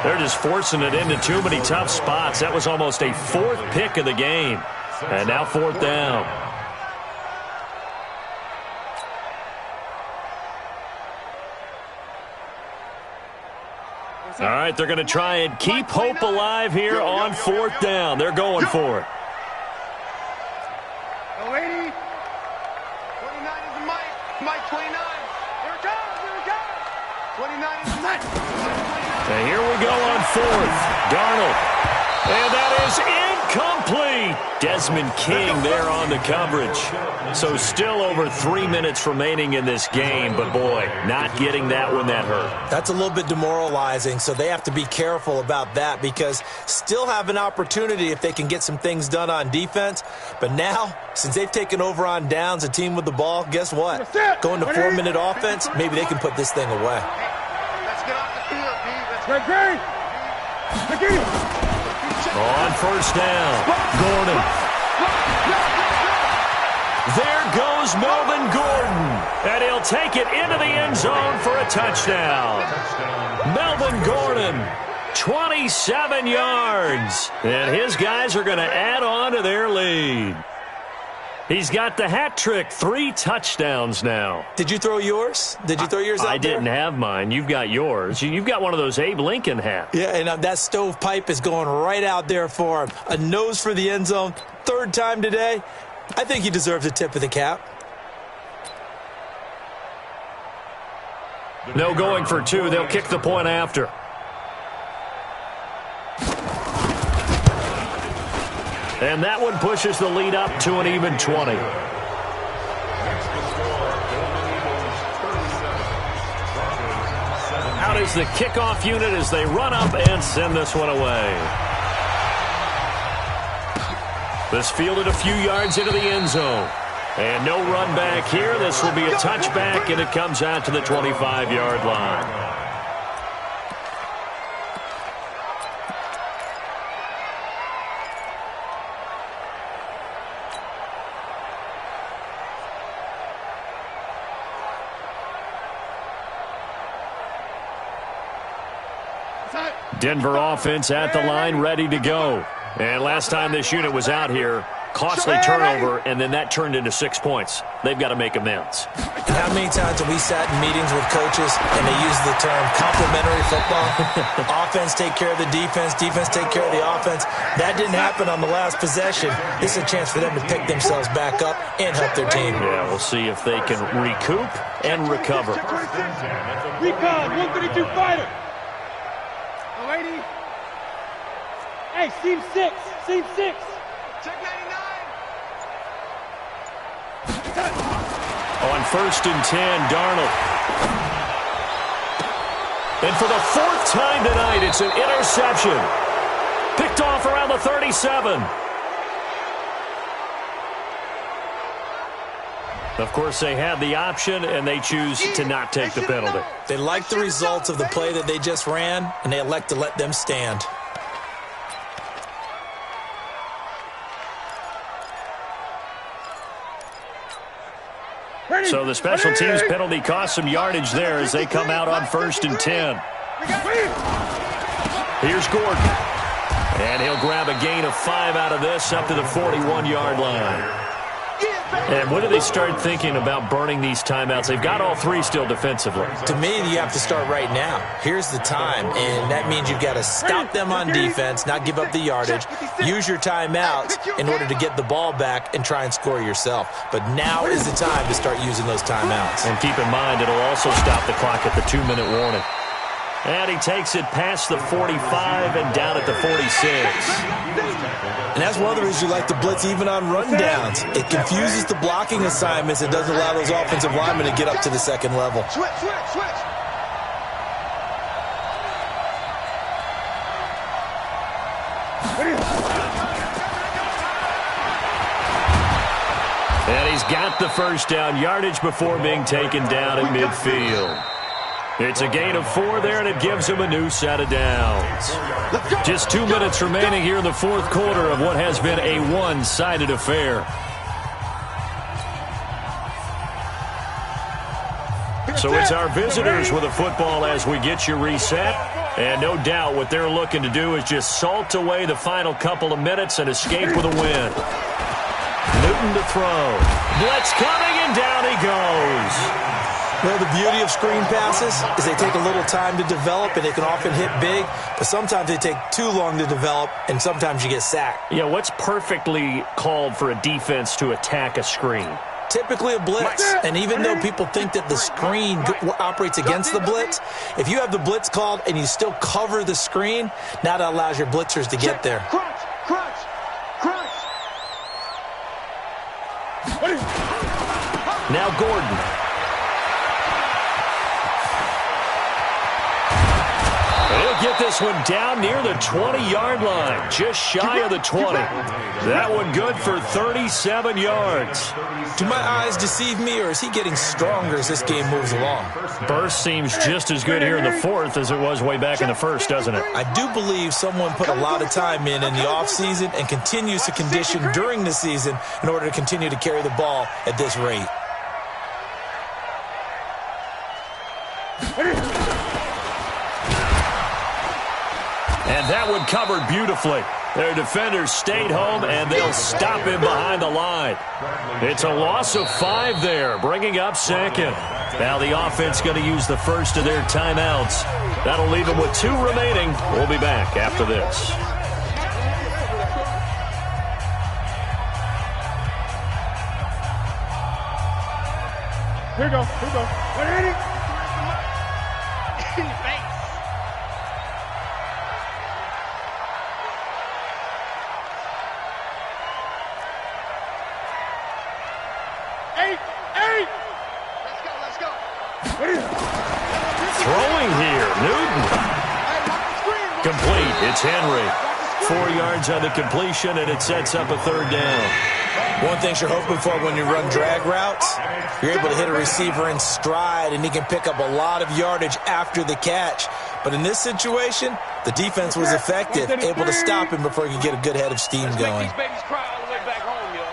They're just forcing it into too many tough spots. That was almost a 4th pick of the game. And now 4th down. All right, they're going to try and keep hope alive here on 4th down. They're going for it. Oh, 80. 29 is the night. And here we go on fourth. Darnold. And that is incomplete. Desmond King there on the coverage. So still over 3 minutes remaining in this game, but boy, not getting that one that hurt. That's a little bit demoralizing, so they have to be careful about that because still have an opportunity if they can get some things done on defense. But now, since they've taken over on downs, a team with the ball, guess what? Going to 4-minute offense, maybe they can put this thing away. Let's get off the field, B. Let's Great. On first down, Gordon. There goes Melvin Gordon. And he'll take it into the end zone for a touchdown. Melvin Gordon, 27 yards. And his guys are going to add on to their lead. He's got the hat trick, 3 touchdowns now. Did you throw yours? Did you throw yours out there? I didn't have mine. You've got yours. You've got one of those Abe Lincoln hats. Yeah, and that stovepipe is going right out there for him. A nose for the end zone. 3rd time today. I think he deserves a tip of the cap. No going for 2. They'll kick the point after. And that one pushes the lead up to an even 20. Out is the kickoff unit as they run up and send this one away. This fielded a few yards into the end zone. And no run back here. This will be a touchback, and it comes out to the 25-yard line. Denver offense at the line, ready to go. And last time this unit was out here, costly turnover, and then that turned into 6 points. They've got to make amends. How many times have we sat in meetings with coaches and they use the term complementary football? Offense take care of the defense, defense take care of the offense. That didn't happen on the last possession. This is a chance for them to pick themselves back up and help their team. Yeah, we'll see if they can recoup and recover. Recon, 132 fighter. Lady. Hey, seam 6. Check 99. On 1st and 10, Darnold. And for the 4th time tonight, it's an interception. Picked off around the 37. Of course, they have the option, and they choose to not take the penalty. They like the results of the play that they just ran, and they elect to let them stand. So the special teams penalty cost some yardage there as they come out on 1st and 10. Here's Gordon. And he'll grab a gain of 5 out of this up to the 41-yard line. And when do they start thinking about burning these timeouts? They've got all 3 still defensively. To me, you have to start right now. Here's the time, and that means you've got to stop them on defense, not give up the yardage, use your timeouts in order to get the ball back and try and score yourself. But now is the time to start using those timeouts. And keep in mind, it'll also stop the clock at the 2-minute warning. And he takes it past the 45 and down at the 46. And that's one of the reasons you like to blitz even on rundowns. It confuses the blocking assignments. It doesn't allow those offensive linemen to get up to the second level. Switch. And he's got the first down yardage before being taken down at midfield. It's a gain of 4 there, and it gives him a new set of downs. Just 2 minutes remaining here in the 4th quarter of what has been a one-sided affair. So it's our visitors with a football as we get you reset. And no doubt what they're looking to do is just salt away the final couple of minutes and escape with a win. Newton to throw. Blitz coming, and down he goes. Well, the beauty of screen passes is they take a little time to develop, and they can often hit big, but sometimes they take too long to develop, and sometimes you get sacked. Yeah, what's perfectly called for a defense to attack a screen? Typically a blitz, and even though people think that the screen operates against the blitz, if you have the blitz called and you still cover the screen, now that allows your blitzers to get there. Crunch, crunch, crunch. Now Gordon. He'll get this one down near the 20-yard line, just shy of the 20. That one good for 37 yards. Do my eyes deceive me, or is he getting stronger as this game moves along? Burst seems just as good here in the fourth as it was way back in the first, doesn't it? I do believe someone put a lot of time in the offseason and continues to condition during the season in order to continue to carry the ball at this rate. And that one covered beautifully. Their defenders stayed home, and they'll stop him behind the line. It's a loss of 5 there, bringing up second. Now the offense going to use the first of their timeouts. That'll leave them with 2 remaining. We'll be back after this. Here we go. Here we go. Ready? In the face. Eight. Let's go. Throwing here, Newton. Complete. It's Henry. 4 yards on the completion, and it sets up a 3rd down. One thing you're hoping for when you run drag routes, you're able to hit a receiver in stride, and he can pick up a lot of yardage after the catch. But in this situation, the defense was effective, able to stop him before he could get a good head of steam going. Let's make these babies cry all the way back home, yo.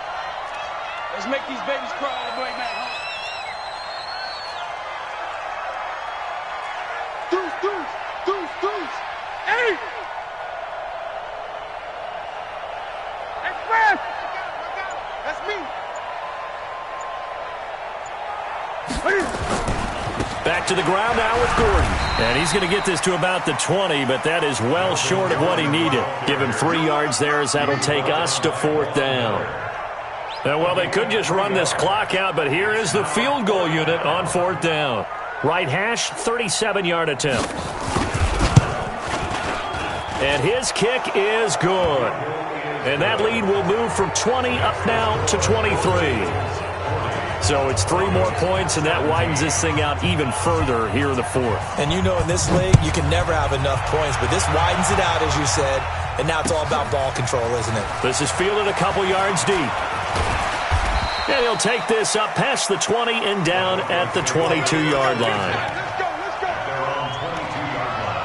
Let's make these babies cry all the way back home. Deuce. Eight. Express. That's me. Back to the ground now with Gordon. And he's going to get this to about the 20, but that is well short of what he needed. Give him 3 yards there as that'll take us to 4th down. And, well, they could just run this clock out, but here is the field goal unit on 4th down. Right hash, 37-yard attempt. And his kick is good. And that lead will move from 20 up now to 23. So it's 3 more points, and that widens this thing out even further here in the 4th. And you know in this league, you can never have enough points, but this widens it out, as you said, and now it's all about ball control, isn't it? This is fielded a couple yards deep. And he'll take this up past the 20 and down at the 22-yard line. Let's go. They're on 22-yard line.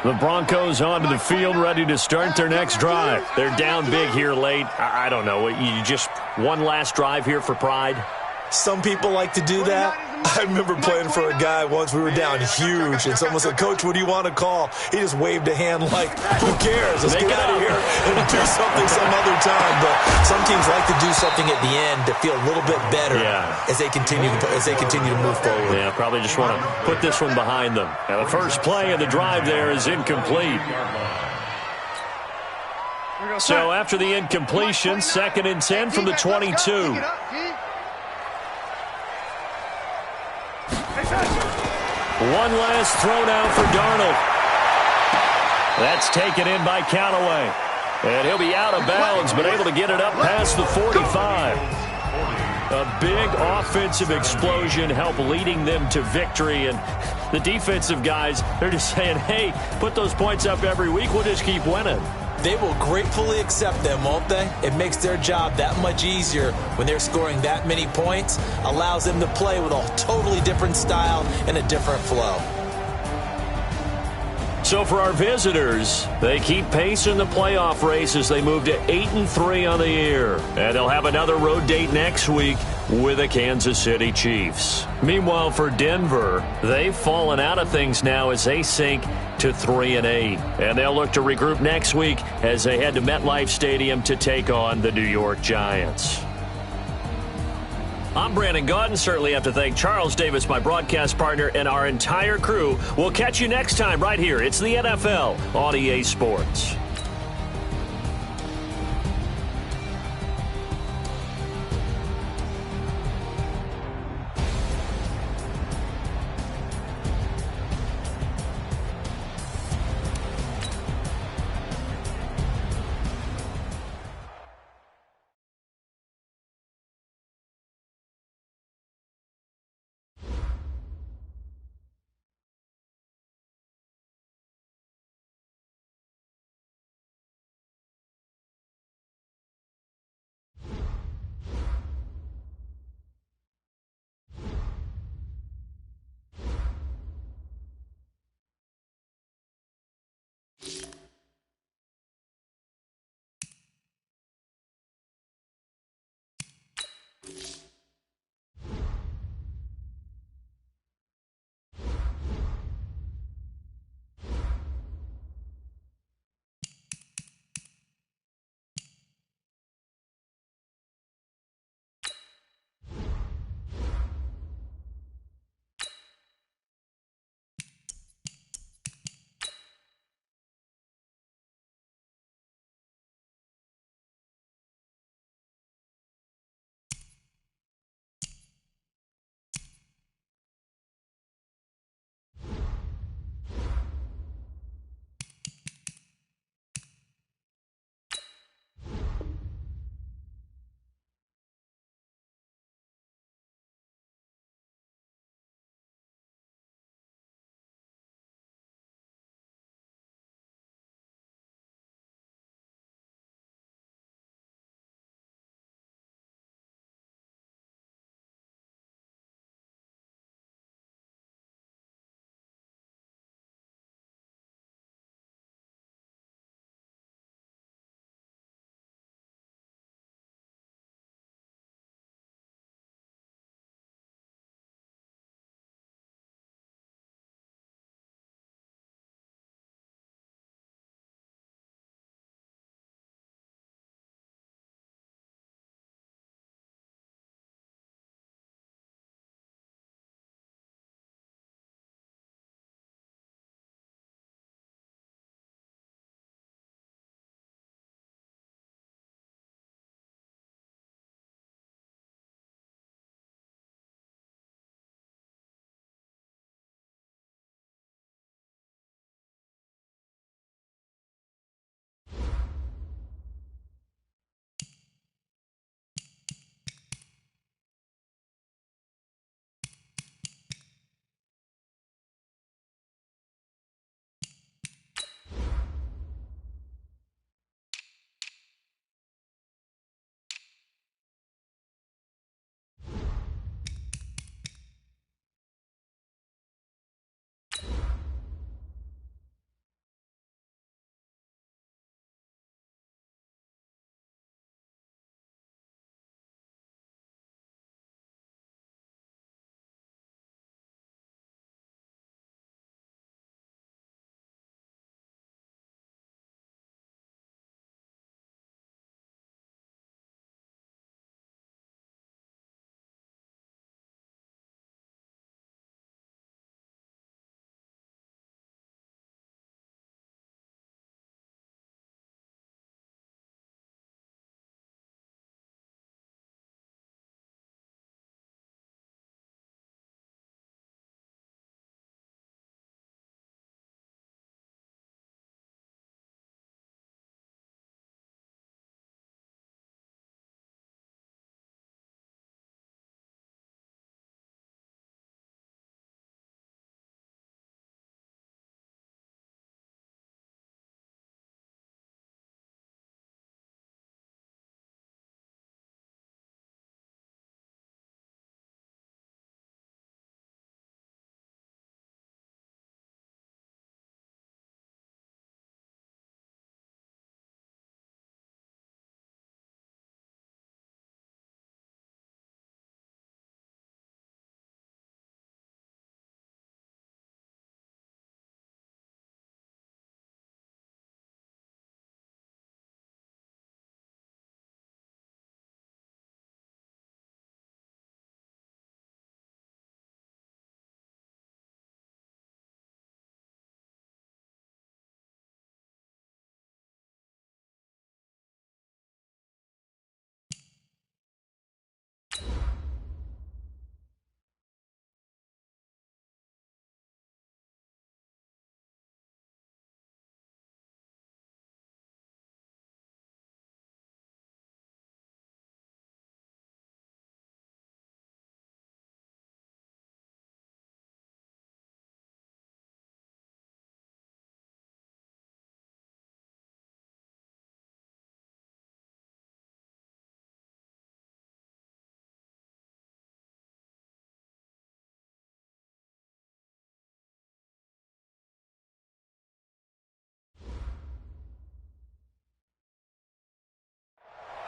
The Broncos onto the field, ready to start their next drive. They're down big here late. I don't know. You just one last drive here for pride? Some people like to do that. I remember playing for a guy once. We were down huge, and someone said, "Coach, what do you want to call?" He just waved a hand like, who cares? Let's get out of here and do something some other time. But some teams like to do something at the end to feel a little bit better as they continue to move forward. Yeah, probably just want to put this one behind them. Now, the first play of the drive there is incomplete. So after the incompletion, 2nd and 10 from the 22. One last throw now for Darnold. That's taken in by Callaway. And he'll be out of bounds, but able to get it up past the 45. A big offensive explosion helped leading them to victory. And the defensive guys, they're just saying, hey, put those points up every week. We'll just keep winning. They will gratefully accept them, won't they? It makes their job that much easier when they're scoring that many points. Allows them to play with a totally different style and a different flow. So for our visitors, they keep pace in the playoff race as they move to 8-3 on the year. And they'll have another road date next week with the Kansas City Chiefs. Meanwhile, for Denver, they've fallen out of things now as they sink to 3-8. And they'll look to regroup next week as they head to MetLife Stadium to take on the New York Giants. I'm Brandon Gaudin. Certainly have to thank Charles Davis, my broadcast partner, and our entire crew. We'll catch you next time right here. It's the NFL on EA Sports.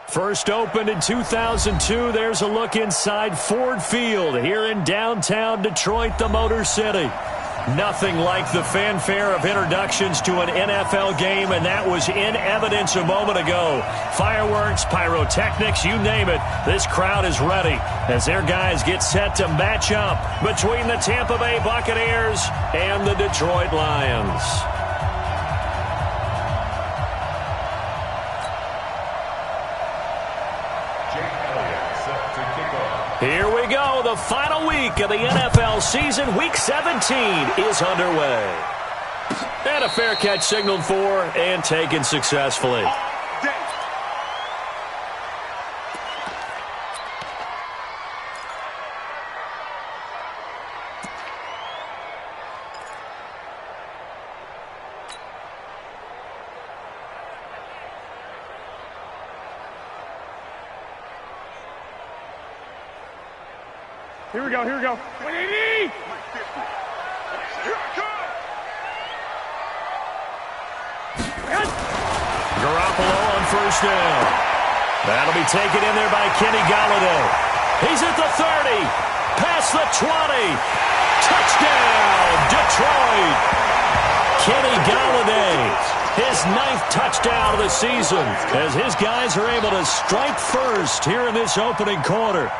First opened in 2002, there's a look inside Ford Field here in downtown Detroit, the Motor City. Nothing like the fanfare of introductions to an NFL game, and that was in evidence a moment ago. Fireworks, pyrotechnics, you name it. This crowd is ready as their guys get set to match up between the Tampa Bay Buccaneers and the Detroit Lions. Here we go. The final week of the NFL season. Week 17 is underway. And a fair catch signaled for and taken successfully. Here we go, here we go. 180! Garoppolo on first down. That'll be taken in there by Kenny Golladay. He's at the 30. Past the 20. Touchdown, Detroit. Kenny Golladay, his 9th touchdown of the season, as his guys are able to strike first here in this opening quarter.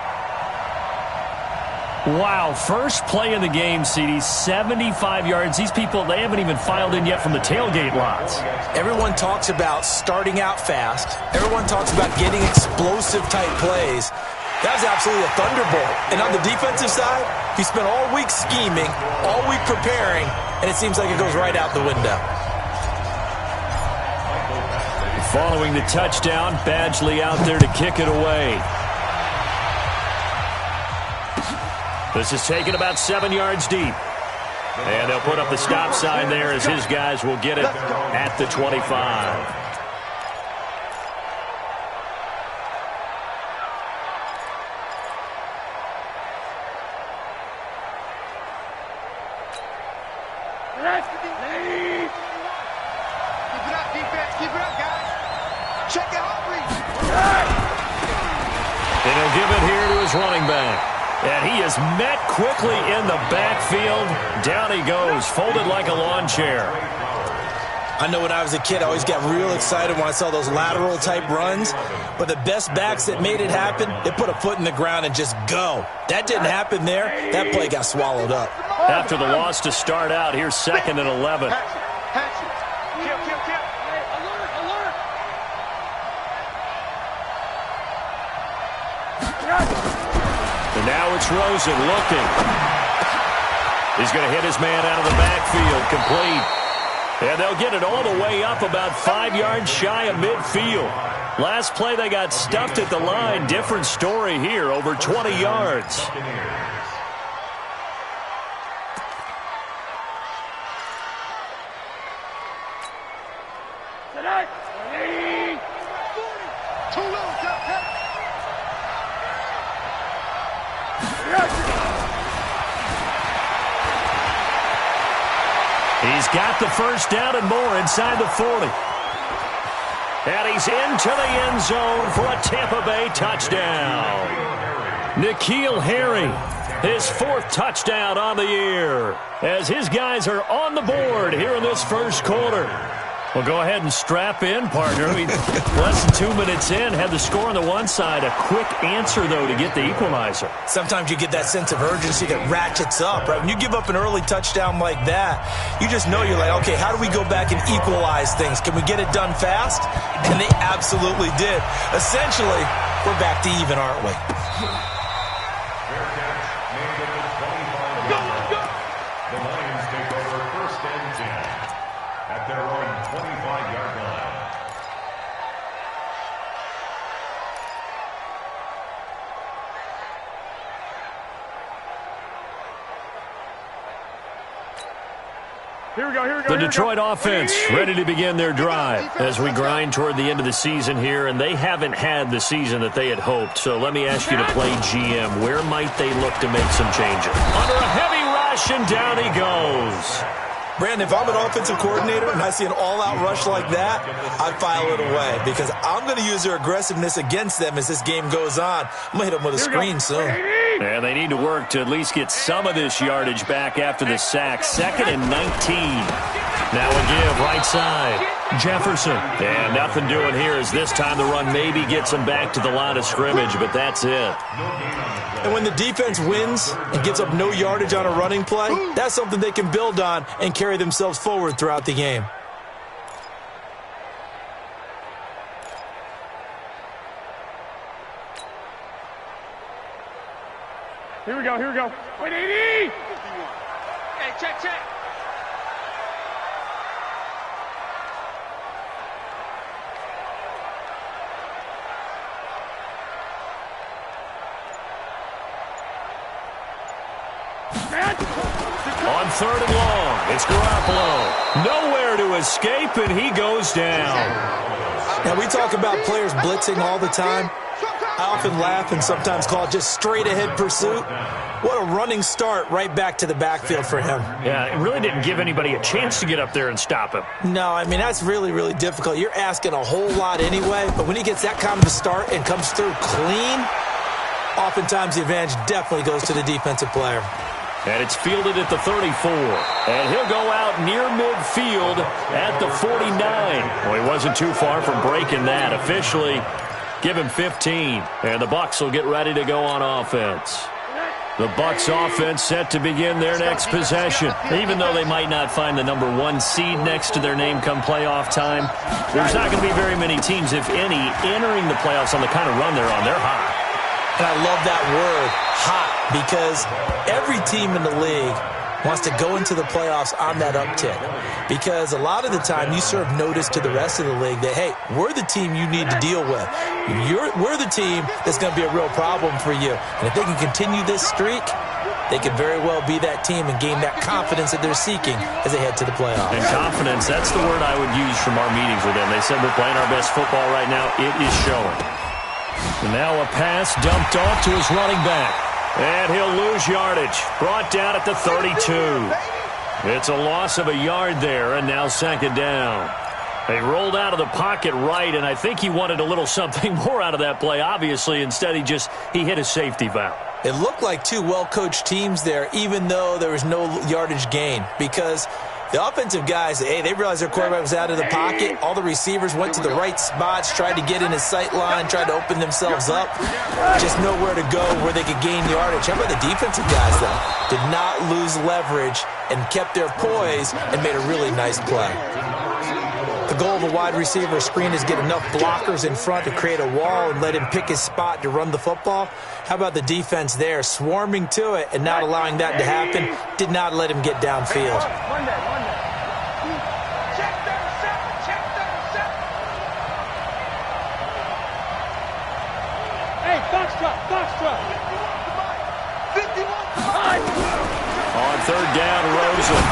Wow, first play in the game, CD, 75 yards. These people, they haven't even filed in yet from the tailgate lots. Everyone talks about starting out fast. Everyone talks about getting explosive-type plays. That was absolutely a thunderbolt. And on the defensive side, he spent all week scheming, all week preparing, and it seems like it goes right out the window. Following the touchdown, Badgley out there to kick it away. This is taken about 7 yards deep. And they'll put up the stop sign there as his guys will get it at the 25. Keep it up, defense. Keep it up, guys. Check it out, please. And he'll give it here to his running back. And he is met quickly in the backfield. Down he goes, folded like a lawn chair. I know when I was a kid, I always got real excited when I saw those lateral-type runs. But the best backs that made it happen, they put a foot in the ground and just go. That didn't happen there. That play got swallowed up. After the loss to start out, here's 2nd and 11. And now it's Rosen looking. He's going to hit his man out of the backfield, complete. And they'll get it all the way up about 5 yards shy of midfield. Last play they got stuffed at the line. Different story here, over 20 yards. He's got the first down and more inside the 40. And he's into the end zone for a Tampa Bay touchdown. N'Keal Harry, his 4th touchdown on the year, as his guys are on the board here in this first quarter. Well, go ahead and strap in, partner. Less than 2 minutes in, had the score on the one side. A quick answer, though, to get the equalizer. Sometimes you get that sense of urgency that ratchets up, right? When you give up an early touchdown like that, you just know you're like, okay, how do we go back and equalize things? Can we get it done fast? And they absolutely did. Essentially, we're back to even, aren't we? The Lions take over 1st and 10 at their own 25-yard line. Here we go, here we go. The Detroit offense ready to begin their drive as we grind toward the end of the season here, and they haven't had the season that they had hoped. So let me ask you to play GM. Where might they look to make some changes? Under a heavy rush, and down he goes. Brandon, if I'm an offensive coordinator and I see an all-out rush like that, I file it away because I'm going to use their aggressiveness against them as this game goes on. I'm going to hit them with a screen soon. And they need to work to at least get some of this yardage back after the sack. 2nd and 19. Now a give right side. Jefferson. And nothing doing here as this time the run maybe gets them back to the line of scrimmage, but that's it. And when the defense wins and gives up no yardage on a running play, that's something they can build on and carry themselves forward throughout the game. Here we go, here we go. Wait, 80! Hey, check, check. On 3rd and long, it's Garoppolo. Nowhere to escape, and he goes down. Now, we talk about players blitzing all the time. I often laugh and sometimes call it just straight-ahead pursuit. What a running start right back to the backfield for him. Yeah, it really didn't give anybody a chance to get up there and stop him. No, I mean, that's really, really difficult. You're asking a whole lot anyway, but when he gets that kind of a start and comes through clean, oftentimes the advantage definitely goes to the defensive player. And it's fielded at the 34. And he'll go out near midfield at the 49. Well, he wasn't too far from breaking that. Officially, give him 15. And the Bucs will get ready to go on offense. The Bucs offense set to begin their next possession. Even though they might not find the number 1 seed next to their name come playoff time, there's not going to be very many teams, if any, entering the playoffs on the kind of run they're on. They're hot. And I love that word, hot, because every team in the league wants to go into the playoffs on that uptick. Because a lot of the time you serve notice to the rest of the league that, hey, we're the team you need to deal with. We're the team that's going to be a real problem for you. And if they can continue this streak, they could very well be that team and gain that confidence that they're seeking as they head to the playoffs. And confidence, that's the word I would use from our meetings with them. They said we're playing our best football right now. It is showing. And now a pass dumped off to his running back. And he'll lose yardage. Brought down at the 32. It's a loss of a yard there, and now 2nd down. They rolled out of the pocket right, and I think he wanted a little something more out of that play, obviously. Instead, he hit a safety valve. It looked like two well-coached teams there, even though there was no yardage gain, because the offensive guys, hey, they realized their quarterback was out of the pocket. All the receivers went to the right spots, tried to get in his sight line, tried to open themselves up. Just nowhere to go where they could gain yardage. How about the defensive guys, though? Did not lose leverage and kept their poise and made a really nice play. The goal of a wide receiver screen is get enough blockers in front to create a wall and let him pick his spot to run the football. How about the defense there, swarming to it and not allowing that to happen? Did not let him get downfield. Hey, box truck. 51. On 3rd down, Rosen.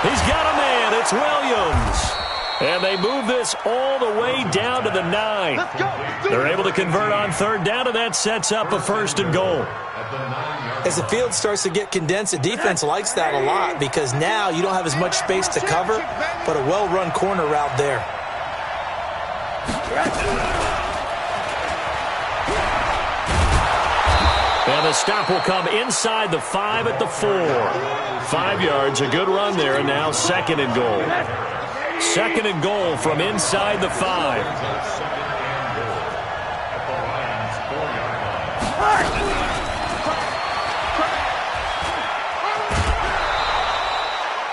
He's got a man. It's Williams. And they move this all the way down to the 9. They're able to convert on 3rd down, and that sets up a 1st and goal. As the field starts to get condensed, the defense likes that a lot because now you don't have as much space to cover, but a well-run corner route there. And the stop will come inside the 5 at the 4. 5 yards, a good run there, and now 2nd and goal. 2nd and goal from inside the 5.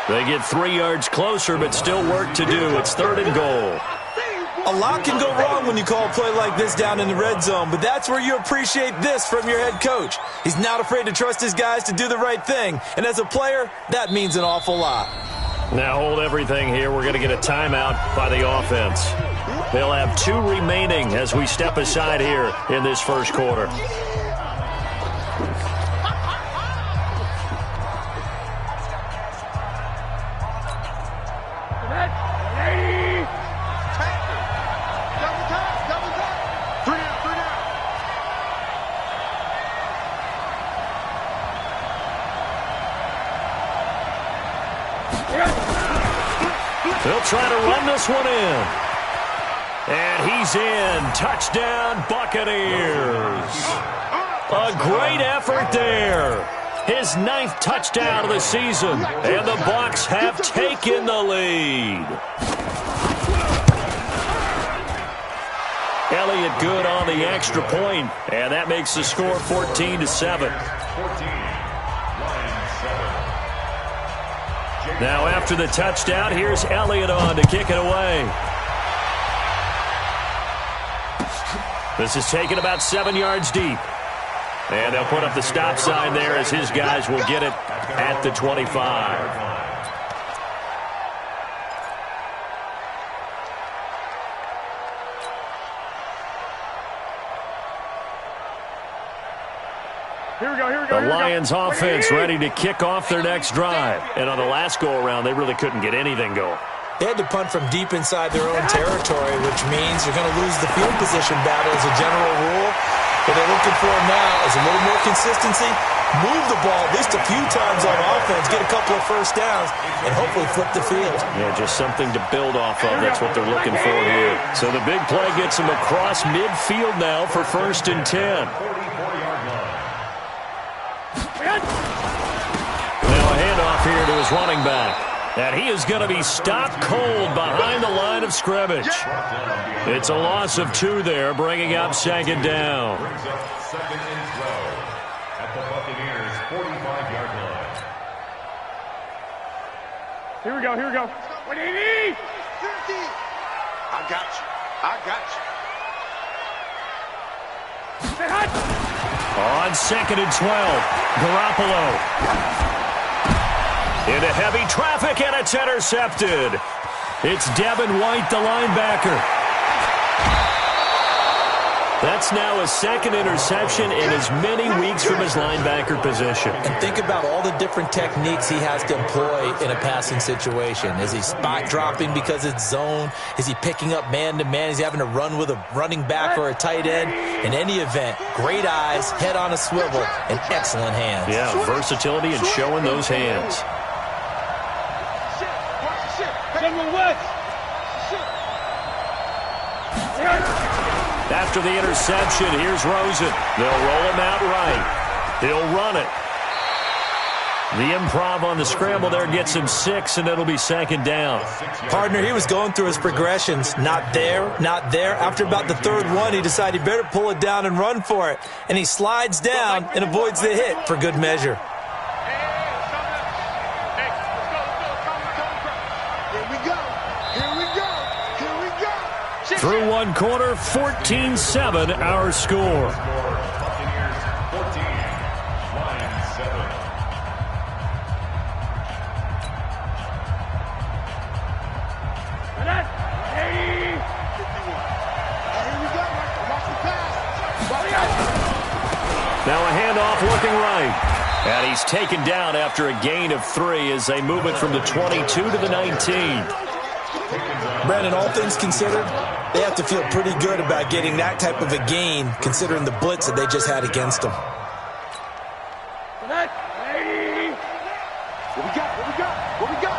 They get 3 yards closer, but still work to do. It's 3rd and goal. A lot can go wrong when you call a play like this down in the red zone, but that's where you appreciate this from your head coach. He's not afraid to trust his guys to do the right thing, and as a player, that means an awful lot. Now hold everything here. We're going to get a timeout by the offense. They'll have 2 remaining as we step aside here in this first quarter. try to run this one in. And he's in. Touchdown, Buccaneers. A great effort there. His 9th touchdown of the season. And the Bucs have taken the lead. Elliott good on the extra point, and that makes the score 14-7. Now after the touchdown, here's Elliott on to kick it away. This is taken about 7 yards deep. And they'll put up the stop sign there as his guys will get it at the 25. The Lions offense ready to kick off their next drive. And on the last go-around, they really couldn't get anything going. They had to punt from deep inside their own territory, which means you're going to lose the field position battle as a general rule. What they're looking for now is a little more consistency, move the ball at least a few times on offense, get a couple of first downs, and hopefully flip the field. Yeah, just something to build off of. That's what they're looking for here. So the big play gets them across midfield now for 1st and 10. Now a handoff here to his running back. And he is going to be stopped cold behind the line of scrimmage. It's a loss of 2 there, bringing up 2nd down. Brings up 2nd and 12 at the Buccaneers' 45-yard line. Here we go, here we go. What do you need? I got you. I got you. Say hot. On 2nd and 12, Garoppolo. Into heavy traffic, and it's intercepted. It's Devin White, the linebacker. That's now a 2nd interception in as many weeks from his linebacker position. And think about all the different techniques he has to employ in a passing situation. Is he spot dropping because it's zone? Is he picking up man-to-man? Is he having to run with a running back or a tight end? In any event, great eyes, head on a swivel, and excellent hands. Yeah, versatility and showing those hands. After the interception, here's Rosen. They'll roll him out right. He'll run it. The improv on the scramble there gets him 6, and it'll be 2nd down. Partner, he was going through his progressions. Not there, not there. After about the 3rd one, he decided he better pull it down and run for it. And he slides down and avoids the hit for good measure. Through 1 quarter, 14-7 our score. Buccaneers 14, Lions 7. Now a handoff looking right. And he's taken down after a gain of 3 as they move it from the 22 to the 19. Brandon, all things considered, they have to feel pretty good about getting that type of a gain, considering the blitz that they just had against them. What we got? What we got? What we got?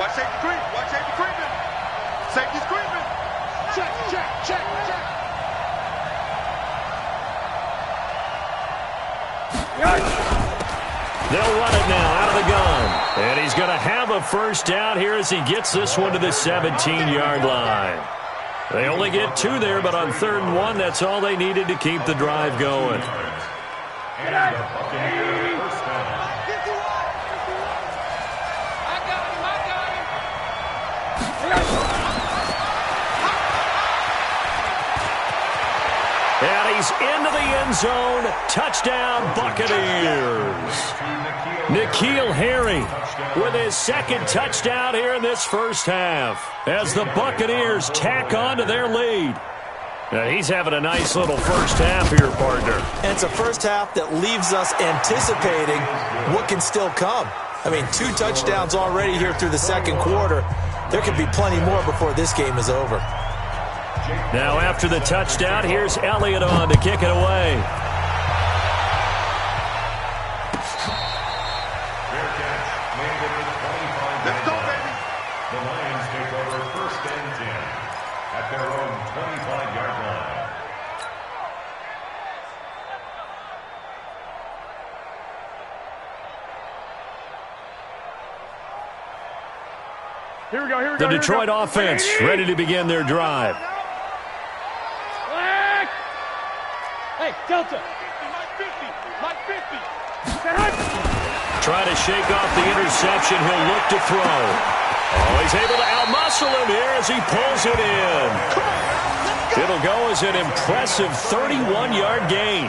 Watch safety creep. Watch safety creeping. Safety's creeping. Check, check, check, check. They'll run it now out of the gun. And he's going to have a first down here as he gets this one to the 17-yard line. They only get 2 there, but on 3rd and 1, that's all they needed to keep the drive going. And the Buccaneers first down. And he's into the end zone. Touchdown, Buccaneers. N'Keal Harry with his 2nd touchdown here in this first half as the Buccaneers tack on to their lead. Now he's having a nice little first half here, partner. And it's a first half that leaves us anticipating what can still come. I mean, 2 touchdowns already here through the 2nd quarter. There could be plenty more before this game is over. Now after the touchdown, here's Elliott on to kick it away. Let's go. at their own 25-yard line. Here we go, here we The go. Detroit offense ready to begin their drive. Hey, Delta. Mike 50. Mike 50. Trying to shake off the interception. He'll look to throw. Oh, he's able to outmuscle him here as he pulls it in. It'll go as an impressive 31-yard gain.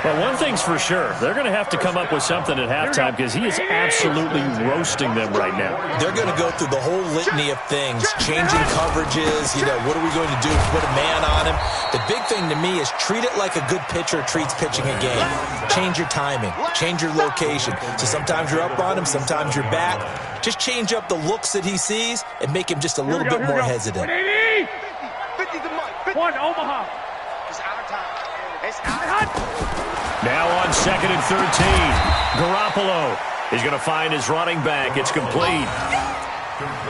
Well, one thing's for sure. They're going to have to come up with something at halftime because he is absolutely roasting them right now. They're going to go through the whole litany of things, changing coverages, what are we going to do? Put a man on him. The big thing to me is treat it like a good pitcher treats pitching a game. Change your timing. Change your location. So sometimes you're up on him, sometimes you're back. Just change up the looks that he sees and make him just a little bit more hesitant. 50 to Mike. 1 Omaha. It's our time. It's our time. Now on 2nd and 13. Garoppolo is going to find his running back. It's complete.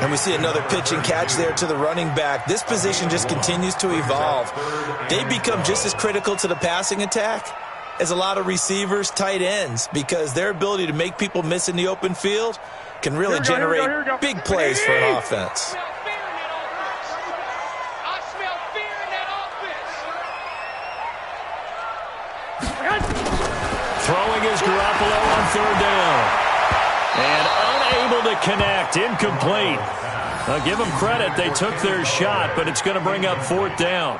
And we see another pitch and catch there to the running back. This position just continues to evolve. They become just as critical to the passing attack as a lot of receivers, tight ends, because their ability to make people miss in the open field can really generate big plays for an offense. Throwing is Garoppolo on 3rd down. And unable to connect. Incomplete. I'll give them credit. They took their shot, but it's going to bring up 4th down.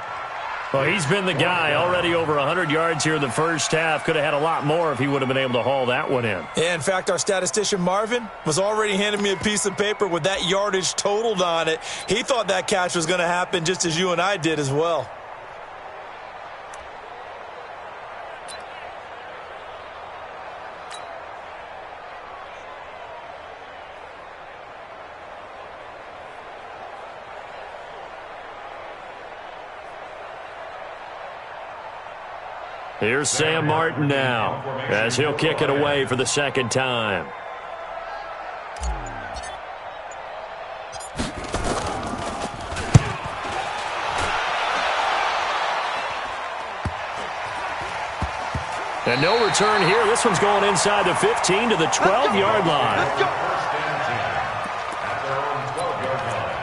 Well, he's been the guy. Already over 100 yards here in the first half. Could have had a lot more if he would have been able to haul that one in. Yeah, in fact, our statistician Marvin was already handing me a piece of paper with that yardage totaled on it. He thought that catch was going to happen just as you and I did as well. Here's Sam Martin now as he'll kick it away for the 2nd time. And no return here. This one's going inside the 15 to the 12-yard line. Let's go. At their own 12-yard line.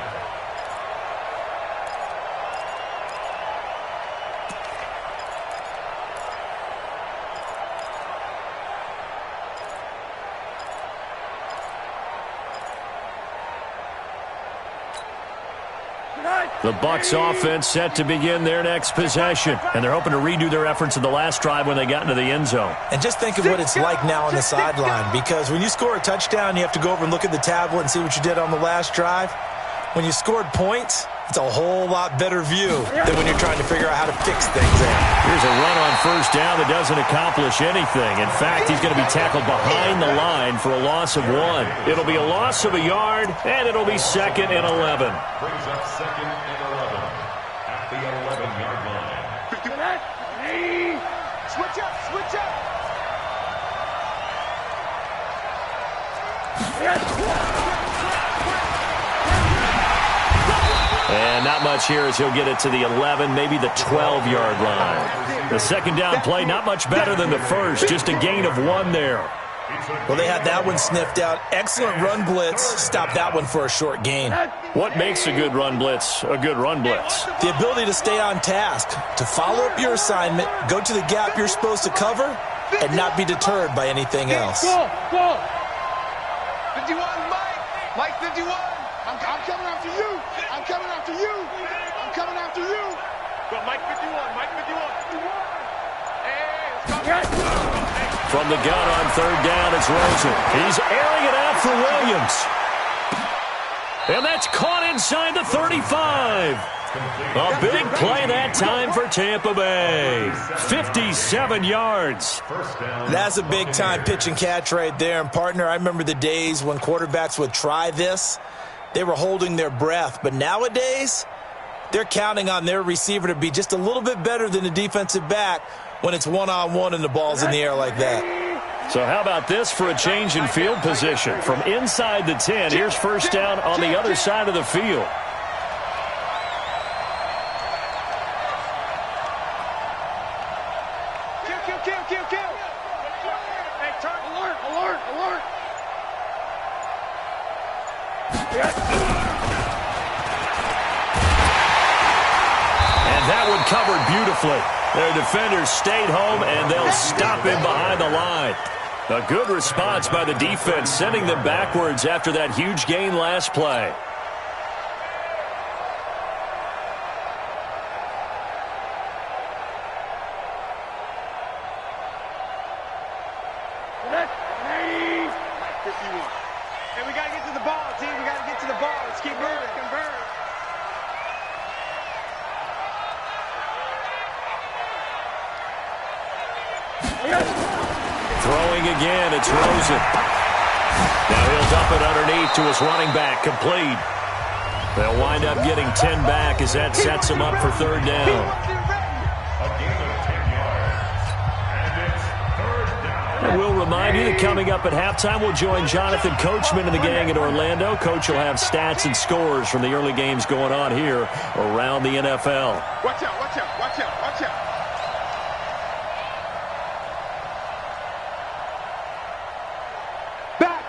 The Bucs offense set to begin their next possession. And they're hoping to redo their efforts in the last drive when they got into the end zone. And just think of what it's like now on the sideline, because when you score a touchdown, you have to go over and look at the tablet and see what you did on the last drive. When you scored points, it's a whole lot better view than when you're trying to figure out how to fix things. Here's a run on 1st down that doesn't accomplish anything. In fact, he's going to be tackled behind the line for a loss of 1. It'll be a loss of a yard, and it'll be 2nd and 11. Brings up 2nd and 11 at the 11-yard line. Switch up, switch up. And not much here as he'll get it to the 11, maybe the 12-yard line. The 2nd down play, not much better than the first, just a gain of 1 there. Well, they had that one sniffed out. Excellent run blitz. Stopped that one for a short gain. What makes a good run blitz a good run blitz? The ability to stay on task, to follow up your assignment, go to the gap you're supposed to cover, and not be deterred by anything else. Go, go. 51, Mike. Mike 51. I'm coming after you. I'm coming after you. I'm coming after you. Go, Mike 51. Mike 51. Hey, let's go. From the gun on 3rd down, it's Rosen. He's airing it out for Williams. And that's caught inside the 35. A big play that time for Tampa Bay. 57 yards. That's a big-time pitch and catch right there. And, partner, I remember the days when quarterbacks would try this. They were holding their breath. But nowadays, they're counting on their receiver to be just a little bit better than the defensive back when it's one-on-one and the ball's in the air like that. So how about this for a change in field position? From inside the 10, here's 1st down on the other side of the field. kill. Hey, turn. Alert. And that one covered beautifully. Their defenders stayed home, and they'll stop him behind the line. A good response by the defense, sending them backwards after that huge gain last play. Hey, we got to get to the ball, team. We got to get to the ball. Let's keep moving. Convert. Throwing again, it's Rosen. Now he'll dump it underneath to his running back, complete. They'll wind up getting 10 back as that sets them up for third down. A gain of 10 yards. And it's third down. And we'll remind you that coming up at halftime, we'll join Jonathan Coachman and the gang in Orlando. Coach will have stats and scores from the early games going on here around the NFL. Watch out. Back.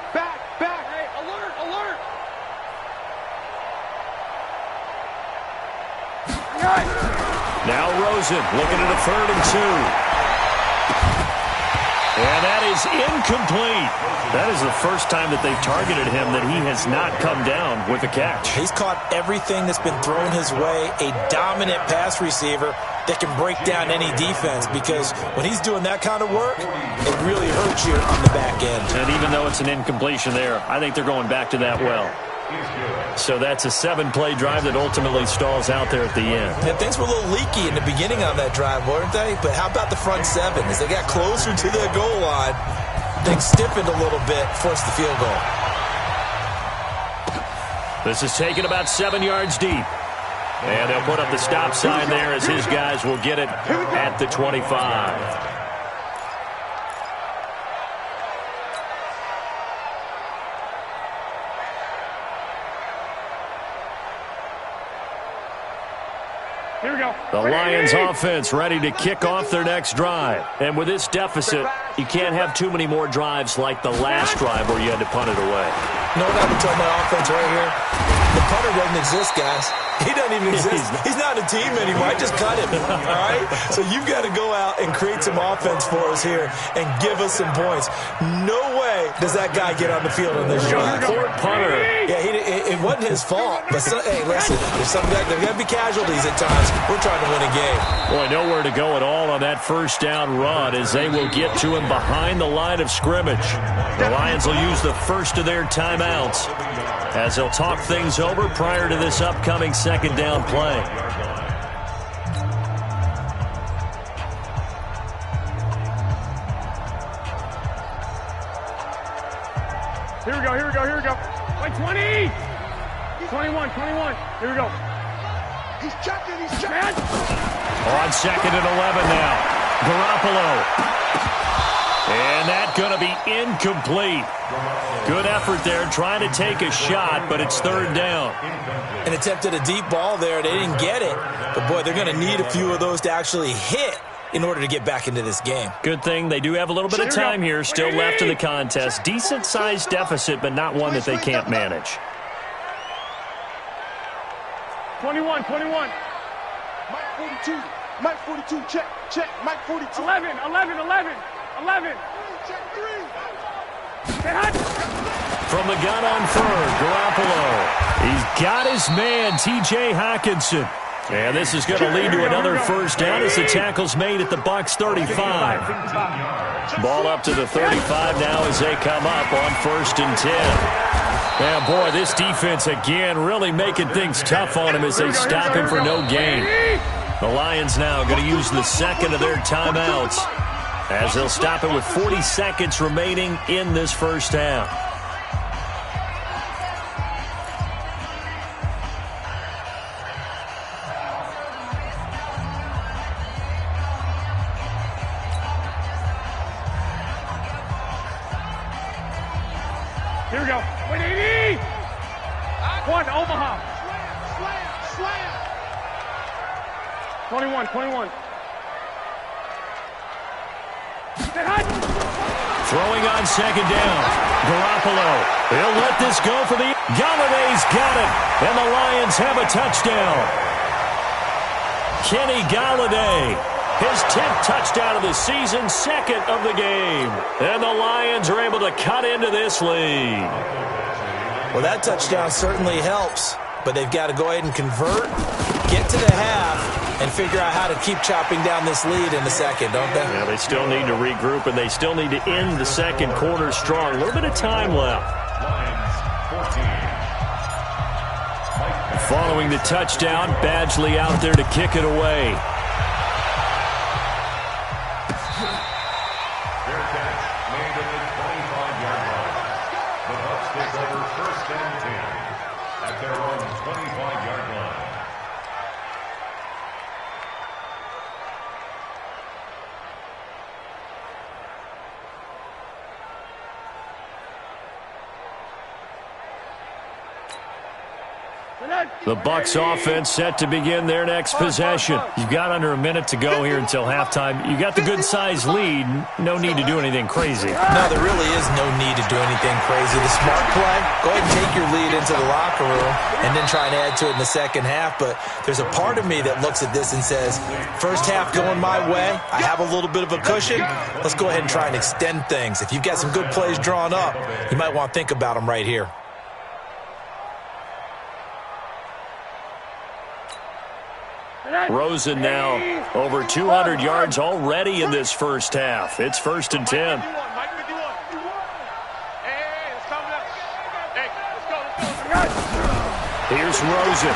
Hey, alert. Now Rosen looking at a 3rd and 2. And that is incomplete. That is the first time that they've targeted him that he has not come down with a catch. He's caught everything that's been thrown his way. A dominant pass receiver that can break down any defense, because when he's doing that kind of work, it really hurts you on the back end. And even though it's an incompletion there, I think they're going back to that well. So that's a 7-play drive that ultimately stalls out there at the end. And things were a little leaky in the beginning on that drive, weren't they? But how about the front 7? As they got closer to their goal line, things stiffened a little bit, forced the field goal. This is taken about 7 yards deep. And they'll put up the stop sign there as his guys will get it at the 25. Here we go. The Lions offense ready to kick off their next drive. And with this deficit, you can't have too many more drives like the last drive where you had to punt it away. You know what I've been telling my offense right here? The punter doesn't exist, guys. He doesn't even exist. He's not a team anymore. I just cut him, all right? So you've got to go out and create some offense for us here and give us some points. No way does that guy get on the field on this drive. Poor punter. Yeah, it wasn't his fault. But, hey, listen, there's going to be casualties at times. We're trying to win a game. Boy, nowhere to go at all on that first down run as they will get to him behind the line of scrimmage. The Lions will use the first of their timeouts as they'll talk things over prior to this upcoming second down play. Here we go. Like 20. 21. Here we go. He's checking. On second and 11 now. Garoppolo. And that's going to be incomplete. Good effort there, trying to take a shot, but it's third down. And attempted a deep ball there. They didn't get it. But, boy, they're going to need a few of those to actually hit in order to get back into this game. Good thing they do have a little bit of time here still left in the contest. Decent-sized deficit, but not one that they can't manage. 21. Mike 42, check. Mike 42. 11. Check 3. From the gun on third, Garoppolo. He's got his man, T.J. Hockenson. And this is going to lead to another first down as the tackle's made at the Bucs 35. Ball up to the 35 now as they come up on 1st and 10. Yeah, boy, this defense again really making things tough on him as they stop him for no gain. The Lions now going to use the second of their timeouts as they'll stop it with 40 seconds remaining in this first half. Here we go. 180. One, Omaha. Slam. 21. Throwing on second down. Garoppolo. He'll let this go for the... Galladay's got it. And the Lions have a touchdown. Kenny Galladay. His 10th touchdown of the season, second of the game. And the Lions are able to cut into this lead. Well, that touchdown certainly helps, but they've got to go ahead and convert, get to the half, and figure out how to keep chopping down this lead in the second, don't they? Yeah, they still need to regroup, and they still need to end the second quarter strong. A little bit of time left. Following the touchdown, Badgley out there to kick it away. The Bucs offense set to begin their next possession. You've got under a minute to go here until halftime. You got the good-sized lead. No need to do anything crazy. No, there really is no need to do anything crazy. The smart play, go ahead and take your lead into the locker room and then try and add to it in the second half. But there's a part of me that looks at this and says, first half going my way, I have a little bit of a cushion. Let's go ahead and try and extend things. If you've got some good plays drawn up, you might want to think about them right here. Rosen now over 200 yards already in this first half. It's 1st and 10. Here's Rosen.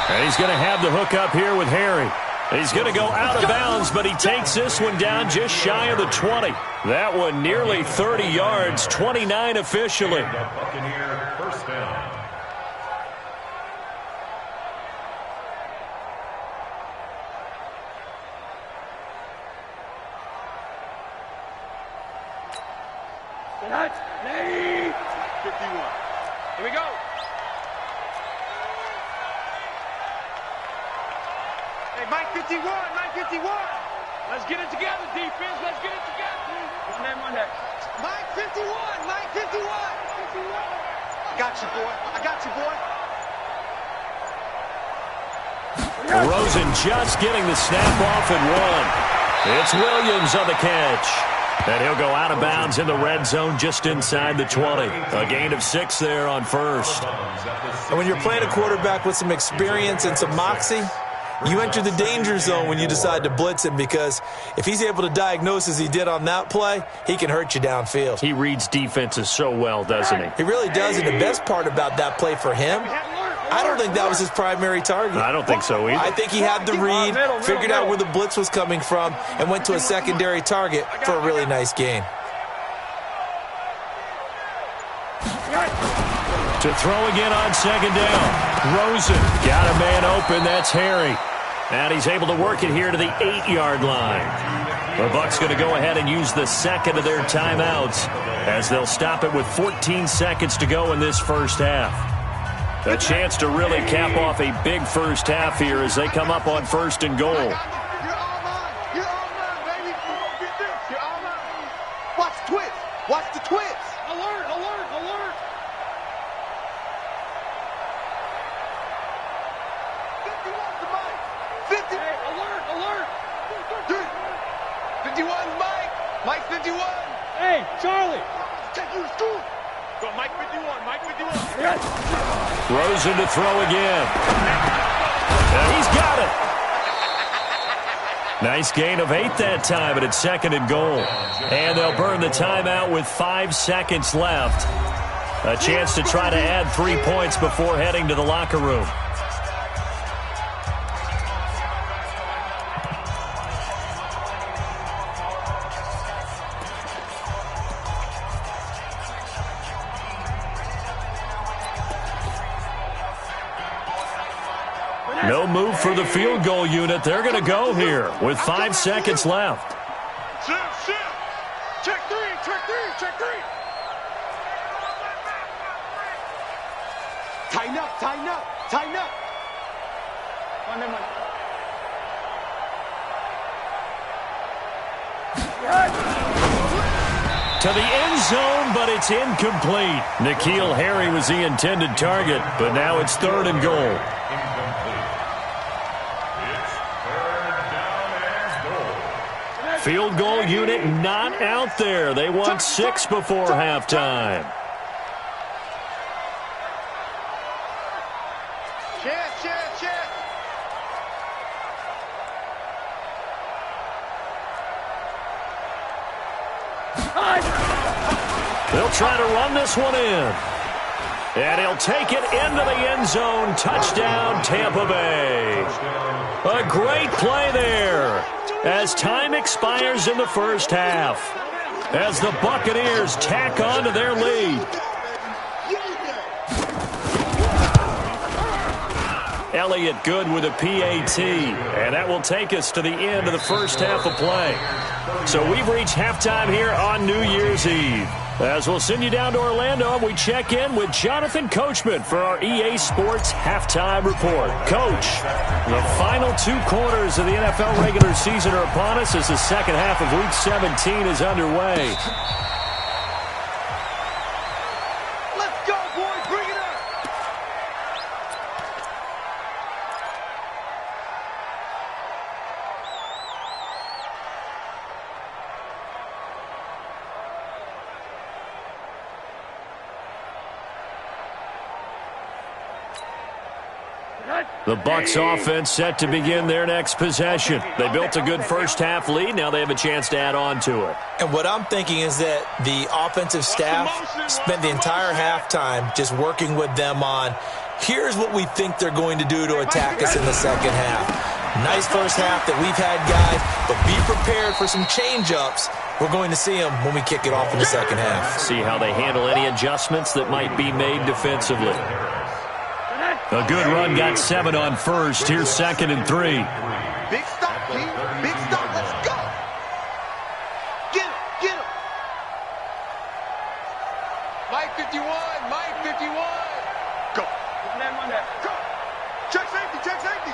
And he's going to have the hook up here with Harry. He's going to go out of bounds, but he takes this one down just shy of the 20. That one nearly 30 yards, 29 officially. Buccaneer first down. Lady 51. Here we go. Hey, Mike 51, Mike 51. Let's get it together, defense. Let's get it together. What's your name on that? Mike 51, Mike 51. 51. I got you, boy. I got you, boy. Rosen just getting the snap off and one. It's Williams on the catch. And he'll go out of bounds in the red zone just inside the 20. A gain of 6 there on first. And when you're playing a quarterback with some experience and some moxie, you enter the danger zone when you decide to blitz him, because if he's able to diagnose as he did on that play, he can hurt you downfield. He reads defenses so well, doesn't he? He really does, and the best part about that play for him, I don't think that was his primary target. I don't think so either. I think he had the read, figured out where the blitz was coming from, and went to a secondary target for a really nice gain. To throw again on second down. Rosen got a man open. That's Harry. And he's able to work it here to the 8-yard line. The Bucs going to go ahead and use the second of their timeouts as they'll stop it with 14 seconds to go in this first half. A chance to really cap off a big first half here as they come up on 1st and goal. You're all mine. You're all mine, baby. Get this. You're all mine. Watch the twist. Watch the twist. Alert, alert, alert. 51's the mic. 50. Hey, alert, alert. 51's Mike. Mike 51. Hey, Charlie. Take you to school. Go, Mike 51. Mike 51. Yes. Rosen to throw again. And he's got it. Nice gain of 8 that time, but it's 2nd and goal. And they'll burn the timeout with 5 seconds left. A chance to try to add 3 points before heading to the locker room. No move for the field goal unit. They're going to go here with 5 seconds left. Shift. Check 3, check 3, check 3. Tighten up, tighten up, tighten up. To the end zone, but it's incomplete. N'Keal Harry was the intended target, but now it's 3rd and goal. Incomplete. It's 3rd down and goal. Field goal unit not out there. They want 6 before halftime. They'll try to run this one in. And he'll take it into the end zone. Touchdown, Tampa Bay. A great play there as time expires in the first half, as the Buccaneers tack on to their lead. Elliott good with a PAT, and that will take us to the end of the first half of play. So we've reached halftime here on New Year's Eve. As we'll send you down to Orlando, we check in with Jonathan Coachman for our EA Sports Halftime Report. Coach, the final 2 quarters of the NFL regular season are upon us as the second half of Week 17 is underway. Let's go, boys. Bring it up. The Bucs offense set to begin their next possession. They built a good first half lead. Now they have a chance to add on to it. And what I'm thinking is that the offensive staff spent the entire halftime just working with them on, here's what we think they're going to do to attack us in the second half. Nice first half that we've had, guys, but be prepared for some change-ups. We're going to see them when we kick it off in the second half. See how they handle any adjustments that might be made defensively. A good run, got 7 on first. Here's 2nd and 3. Big stop, G. Big stop. Let's go. Get him. Get him. Mike 51. Mike 51. Go. Go. Check safety. Check safety.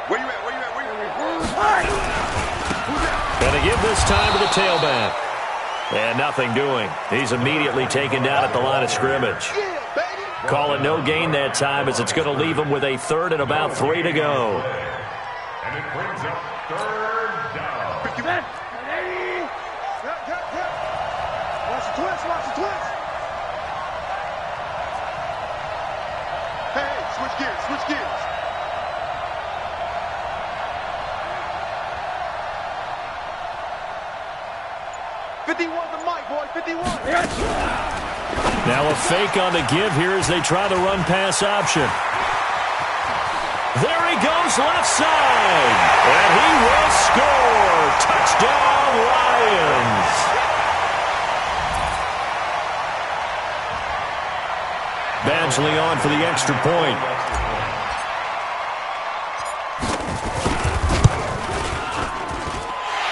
Where you at? Where you at? Where you at? Who's that? Gonna give this time to the tailback. And nothing doing. He's immediately taken down at the line of scrimmage. Call it no gain that time, as it's going to leave him with a 3rd and about 3 to go. And it brings up 3rd down. Watch the twist. Watch the twist. Hey, switch gears. Switch gears. The mic, boy, 51. Now a fake on the give here as they try the run-pass option. There he goes left side. And he will score. Touchdown, Lions. Badgley on for the extra point.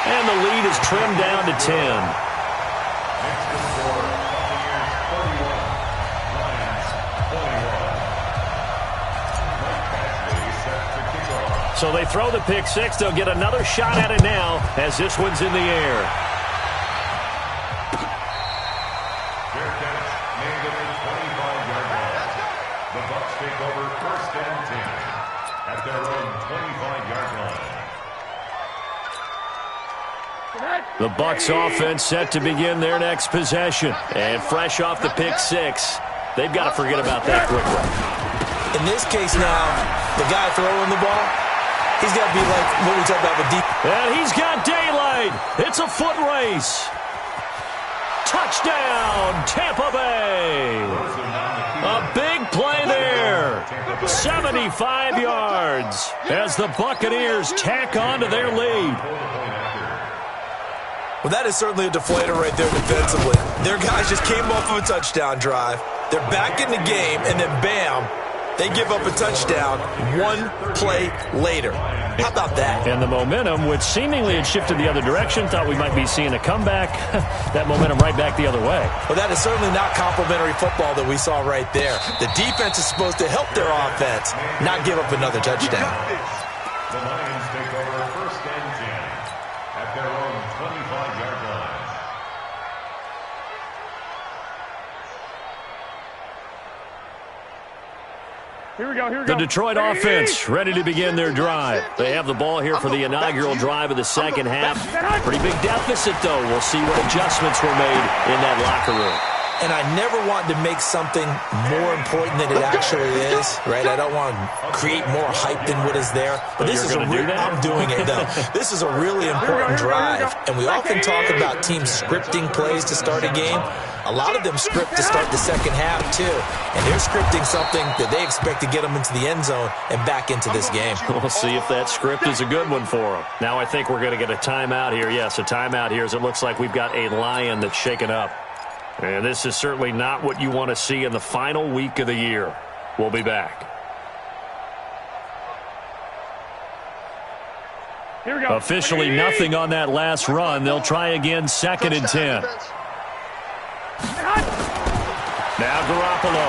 And the lead is trimmed down to 10. So they throw the pick 6. They'll get another shot at it now as this one's in the air. Fair catch made at the 25-yard line. The Bucs take over 1st and 10 at their own 25-yard line. The Bucs offense set to begin their next possession. And fresh off the pick 6, they've got to forget about that quickly. In this case now, the guy throwing the ball, he's got to be like what we talked about with deep. And he's got daylight. It's a foot race. Touchdown, Tampa Bay. A big play there. 75 yards as the Buccaneers tack on to their lead. Well, that is certainly a deflator right there defensively. Their guys just came off of a touchdown drive. They're back in the game, and then bam, they give up a touchdown 1 play later. How about that? And the momentum, which seemingly had shifted the other direction, thought we might be seeing a comeback. That momentum right back the other way. Well, that is certainly not complimentary football that we saw right there. The defense is supposed to help their offense, not give up another touchdown. The Lions take over 1st Here we go, here we The go. Detroit offense ready to begin their drive. They have the ball here for the inaugural drive of the second half. Pretty big deficit, though. We'll see what adjustments were made in that locker room. And I never want to make something more important than it actually is, right? I don't want to create more hype than what is there. But this is I'm doing it, though. This is a really important drive. And we often talk about teams scripting plays to start a game. A lot of them script to start the second half, too. And they're scripting something that they expect to get them into the end zone and back into this game. We'll see if that script is a good one for them. Now I think we're going to get a timeout here. Yes, a timeout here as it looks like we've got a Lion that's shaken up. And this is certainly not what you want to see in the final week of the year. We'll be back. Here we go. Officially nothing on that last run. They'll try again 2nd and 10. Now Garoppolo.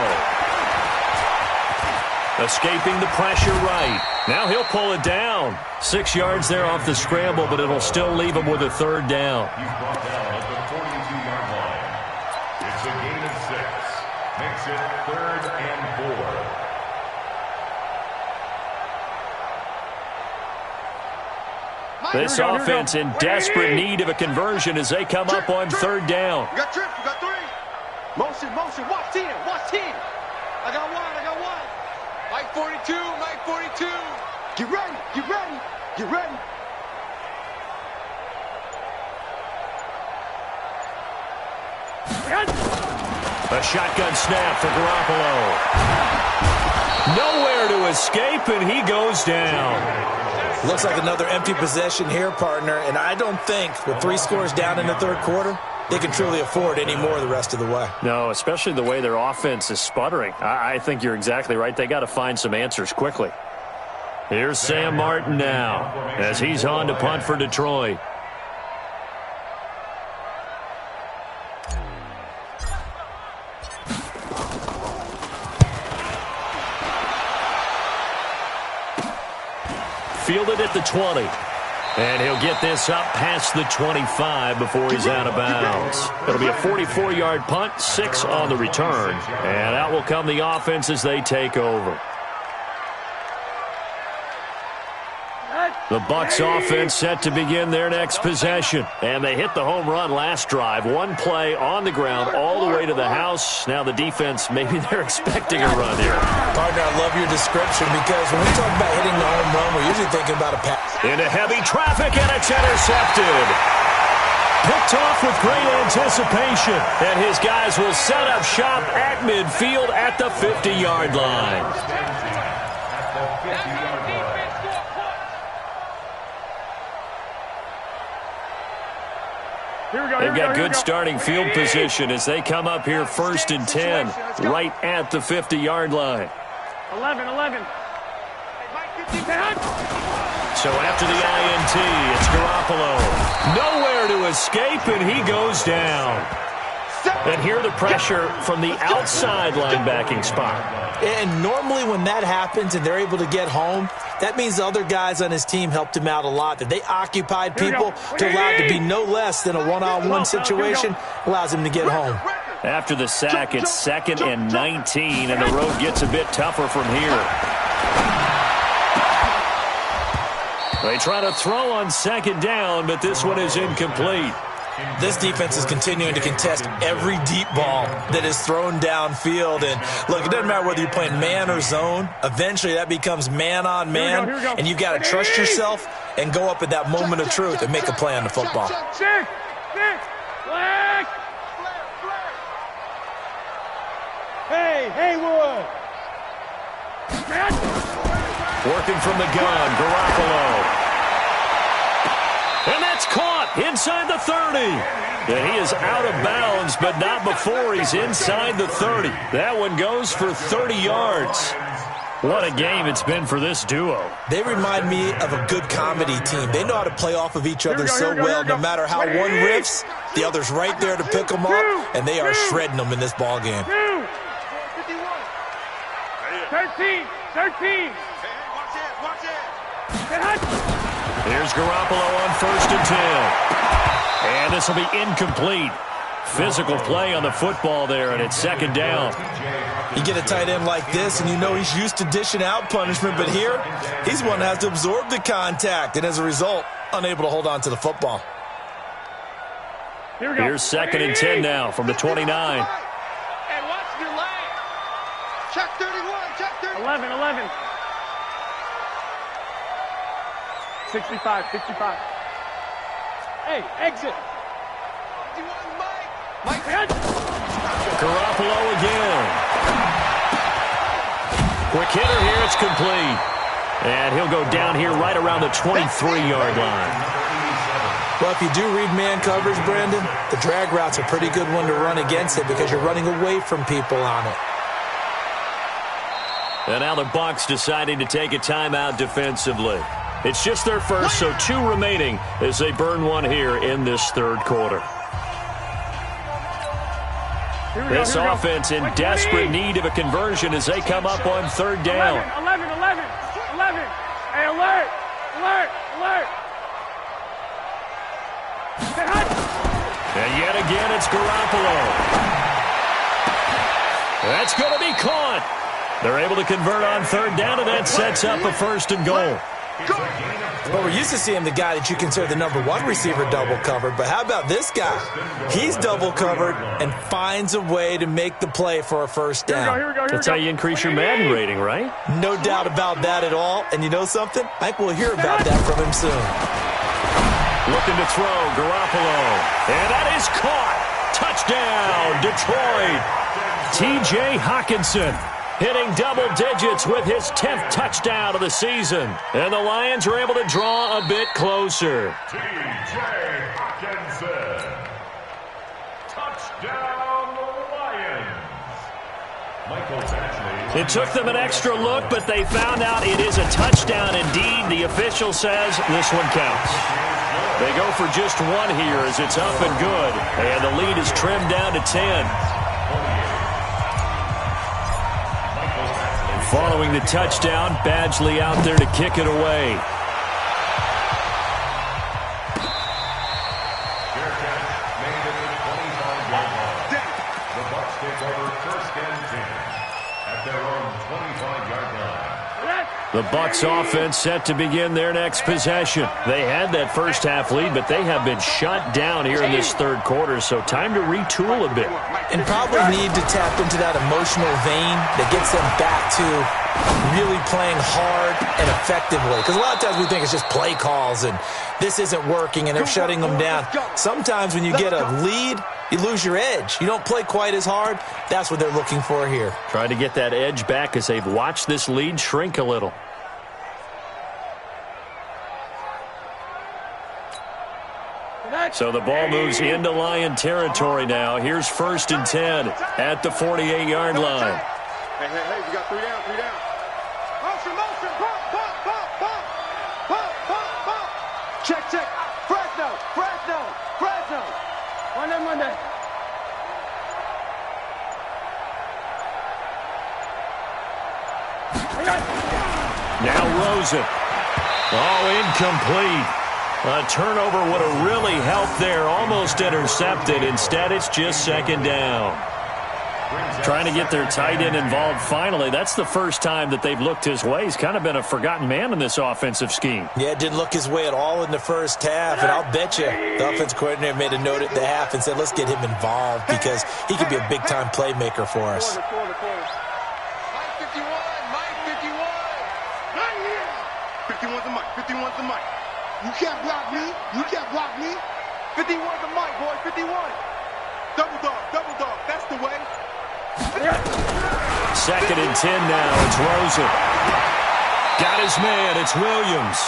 Escaping the pressure right. Now he'll pull it down. 6 yards there off the scramble, but it'll still leave him with a 3rd down. He's brought down at the 42-yard line. It's a gain of 6. Makes it 3rd and 4. This offense in desperate need of a conversion as they come up on 3rd down. You got trips, you got 3. Motion, motion, watch 10, watch 10. I got 1, I got 1. Mike 42, Mike 42. Get ready, get ready, get ready. A shotgun snap for Garoppolo. Nowhere to escape, and he goes down. Looks like another empty possession here, partner. And I don't think with 3 scores down in the 3rd quarter, they can truly afford any more the rest of the way. No, especially the way their offense is sputtering. I think you're exactly right. They got to find some answers quickly. Here's Sam Martin now as he's on to punt for Detroit. Fielded at the 20. And he'll get this up past the 25 before he's out of bounds. It'll be a 44-yard punt, 6 on the return. And out will come the offense as they take over. The Bucs offense set to begin their next possession. And they hit the home run last drive. 1 play on the ground all the way to the house. Now the defense, maybe they're expecting a run here. Partner, I love your description because when we talk about hitting the home run, we're usually thinking about a pass. Into heavy traffic, and it's intercepted. Picked off with great anticipation. And his guys will set up shop at midfield at the 50-yard line. They've got good starting field position as they come up here 1st and 10, right at the 50-yard line. 11. So after the INT, it's Garoppolo. Nowhere to escape, and he goes down. And here the pressure from the outside linebacking spot. And normally when that happens and they're able to get home, that means the other guys on his team helped him out a lot. That they occupied people to allow it to be no less than a one-on-one situation, allows him to get home. After the sack, it's 2nd and 19, and the road gets a bit tougher from here. They try to throw on 2nd down, but this one is incomplete. This defense is continuing to contest every deep ball that is thrown downfield. And, look, it doesn't matter whether you're playing man or zone. Eventually, that becomes man-on-man, and you've got to trust yourself and go up at that moment of truth and make a play on the football. Flag. Hey, Haywood. Working from the gun, Garoppolo. And that's caught inside the 30. And he is out of bounds, but not before he's inside the 30. That one goes for 30 yards. What a game it's been for this duo. They remind me of a good comedy team. They know how to play off of each other so well. No matter how one riffs, the other's right there to pick them up, and they are shredding them in this ball game. 13. Watch it. Here's Garoppolo on 1st and 10. And this will be incomplete. Physical play on the football there, and it's second down. You get a tight end like this, and you know he's used to dishing out punishment, but here, he's one that has to absorb the contact, and as a result, unable to hold on to the football. Here's second and 10 now from the 29. Hey, watch your leg. Check 31, check 31. 11. 65. Hey, exit. 51, Mike. Garoppolo again. Quick hitter here, it's complete. And he'll go down here right around the 23-yard line. Well, if you do read man coverage, Brandon, the drag route's a pretty good one to run against it because you're running away from people on it. And now the Bucs deciding to take a timeout defensively. It's just their first, so 2 remaining as they burn one here in this third quarter. This offense in desperate need of a conversion as they come up on third down. 11. Hey, alert. And yet again, it's Garoppolo. That's going to be caught. They're able to convert on third down, and that sets up a first and goal. Well, we're used to seeing the guy that you consider the number 1 receiver double covered, but how about this guy? He's double covered and finds a way to make the play for a first down. Here we go. That's how you increase your Madden rating, right? No doubt about that at all. And you know something? I think we'll hear about that from him soon. Looking to throw, Garoppolo. And that is caught. Touchdown, Detroit. T.J. Hockenson hitting double digits with his 10th touchdown of the season. And the Lions are able to draw a bit closer. T.J. Hockenson. Touchdown, Lions. Michael Batchley. It took them an extra look, but they found out it is a touchdown indeed. The official says this one counts. They go for just one here as it's up and good. And the lead is trimmed down to 10. Following the touchdown, Badgley out there to kick it away. Fair catch made at the 25-yard line. The Bucs take over first and 10 at their own 25-yard line. The Bucs offense set to begin their next possession. They had that first half lead, but they have been shut down here in this third quarter, so time to retool a bit. And probably need to tap into that emotional vein that gets them back to really playing hard and effectively. Because a lot of times we think it's just play calls and this isn't working and they're shutting them down. Sometimes when you get a lead, you lose your edge. You don't play quite as hard. That's what they're looking for here. Trying to get that edge back as they've watched this lead shrink a little. So the ball moves into Lion territory now. Here's first and 10 at the 48-yard line. Hey, we got 3 down. Motion, bump. Check. Fresno. Monday. Now Rosen. Oh, incomplete. A turnover would have really helped there. Almost intercepted. Instead, it's just second down. Trying to get their tight end involved finally. That's the first time that they've looked his way. He's kind of been a forgotten man in this offensive scheme. Yeah, it didn't look his way at all in the first half. And I'll bet you the offense coordinator made a note at the half and said, let's get him involved because he could be a big-time playmaker for us. Mike 51. 51's the Mike. 51's the Mike. You can't block me. 51's the Mike, boy. 51. Double dog. That's the way. Second and 10 now. It's Rosen. Got his man. It's Williams.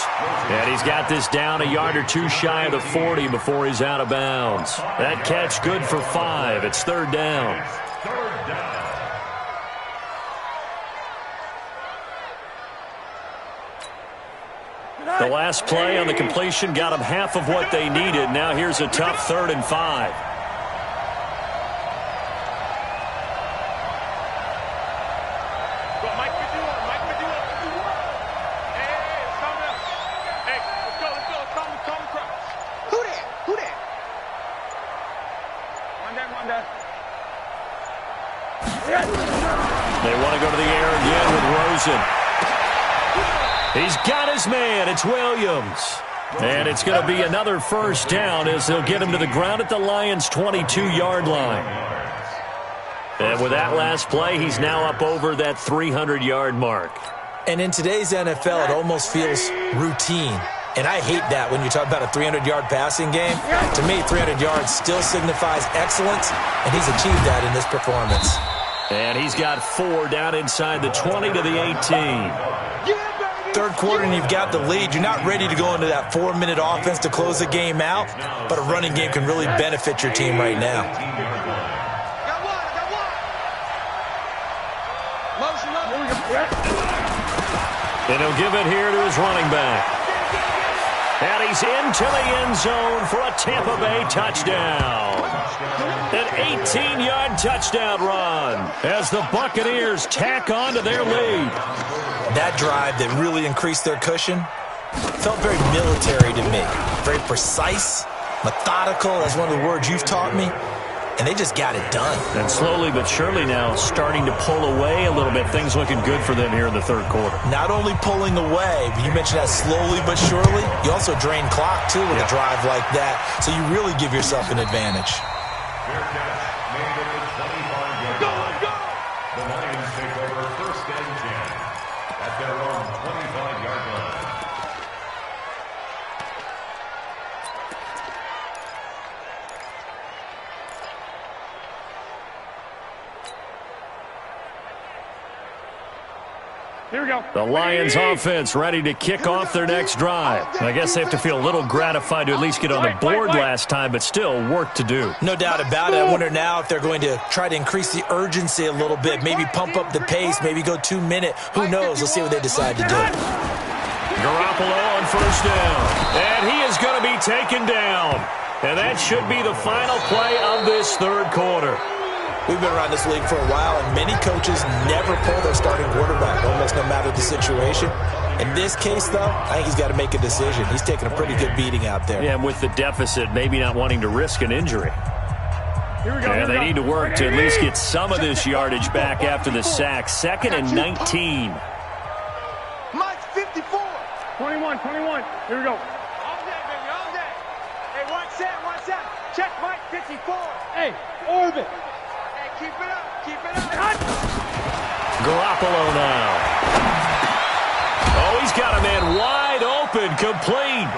And he's got this down a yard or two shy of the 40 before he's out of bounds. That catch good for 5. It's third down. The last play on the completion got them half of what they needed. Now here's a tough 3rd and 5. They want to go to the air again with Rosen. He's got his man. It's Williams. And it's going to be another first down as they'll get him to the ground at the Lions' 22-yard line. And with that last play, he's now up over that 300-yard mark. And in today's NFL, it almost feels routine. And I hate that when you talk about a 300-yard passing game. To me, 300 yards still signifies excellence, and he's achieved that in this performance. And he's got 4 down inside the 20 to the 18. Third quarter, and you've got the lead. You're not ready to go into that 4-minute offense to close the game out, but a running game can really benefit your team right now. And he'll give it here to his running back. And he's into the end zone for a Tampa Bay touchdown. An 18-yard touchdown run as the Buccaneers tack on to their lead. That drive that really increased their cushion felt very military to me. Very precise, methodical, that's one of the words you've taught me. And they just got it done. And slowly but surely now starting to pull away a little bit. Things looking good for them here in the third quarter. Not only pulling away, but you mentioned that slowly but surely. You also drain clock, too, with a drive like that. So you really give yourself an advantage. Fair catch made at the 25-yard line. The Lions take over first and 10 at their own 25-yard line. Here we go. The Lions offense ready to kick off their next drive. I guess they have to feel a little gratified to at least get on the board last time, but still work to do. No doubt about it. I wonder now if they're going to try to increase the urgency a little bit, maybe pump up the pace, maybe go 2 minute. Who knows? Let's see what they decide to do. Garoppolo on first down. And he is going to be taken down. And that should be the final play of this third quarter. We've been around this league for a while, and many coaches never pull their starting quarterback, almost no matter the situation. In this case, though, I think he's got to make a decision. He's taking a pretty good beating out there. Yeah, and with the deficit, maybe not wanting to risk an injury. Here we go. And they need to work to at least get some of this yardage back after the sack. 2nd and 19. Mike 54. 21. Here we go. All day, baby, all day. Hey, 1 set. Check Mike 54. Hey, orbit. Keep it up. Garoppolo now. Oh, he's got a man wide open, complete.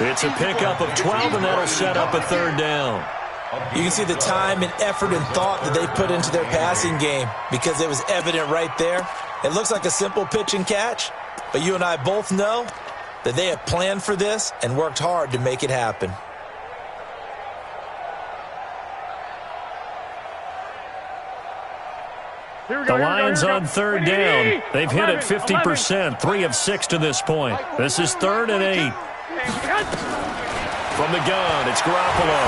It's a pickup of 12, and that'll set up a third down. You can see the time and effort and thought that they put into their passing game because it was evident right there. It looks like a simple pitch and catch, but you and I both know that they have planned for this and worked hard to make it happen. The Lions on third down. They've hit it 50%, 3 of 6 to this point. This is 3rd and 8. From the gun, it's Garoppolo.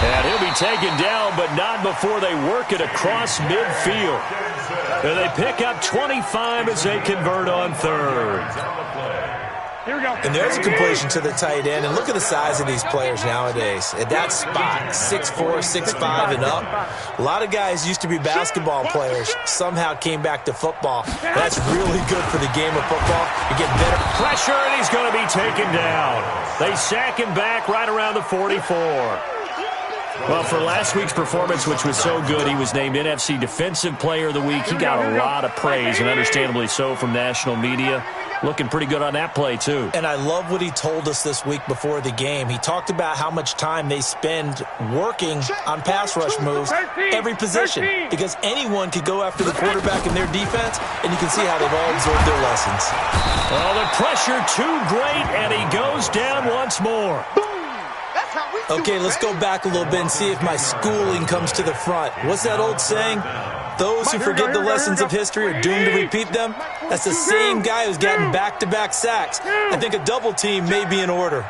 And he'll be taken down, but not before they work it across midfield. And they pick up 25 as they convert on third. Here we go. And there's a completion to the tight end. And look at the size of these players nowadays. At that spot, 6'4", 6'5", and up. A lot of guys used to be basketball players. Somehow came back to football. That's really good for the game of football. You get better. Pressure, and he's going to be taken down. They sack him back right around the 44. Well, for last week's performance, which was so good, he was named NFC Defensive Player of the Week. He got a lot of praise, and understandably so, from national media. Looking pretty good on that play, too. And I love what he told us this week before the game. He talked about how much time they spend working on pass rush moves, every position, because anyone could go after the quarterback in their defense, and you can see how they've all absorbed their lessons. Well, the pressure too great, and he goes down once more. Okay, let's go back a little bit and see if my schooling comes to the front. What's that old saying? Those who forget the lessons of history are doomed to repeat them. That's the same guy who's gotten back-to-back sacks. I think a double team may be in order.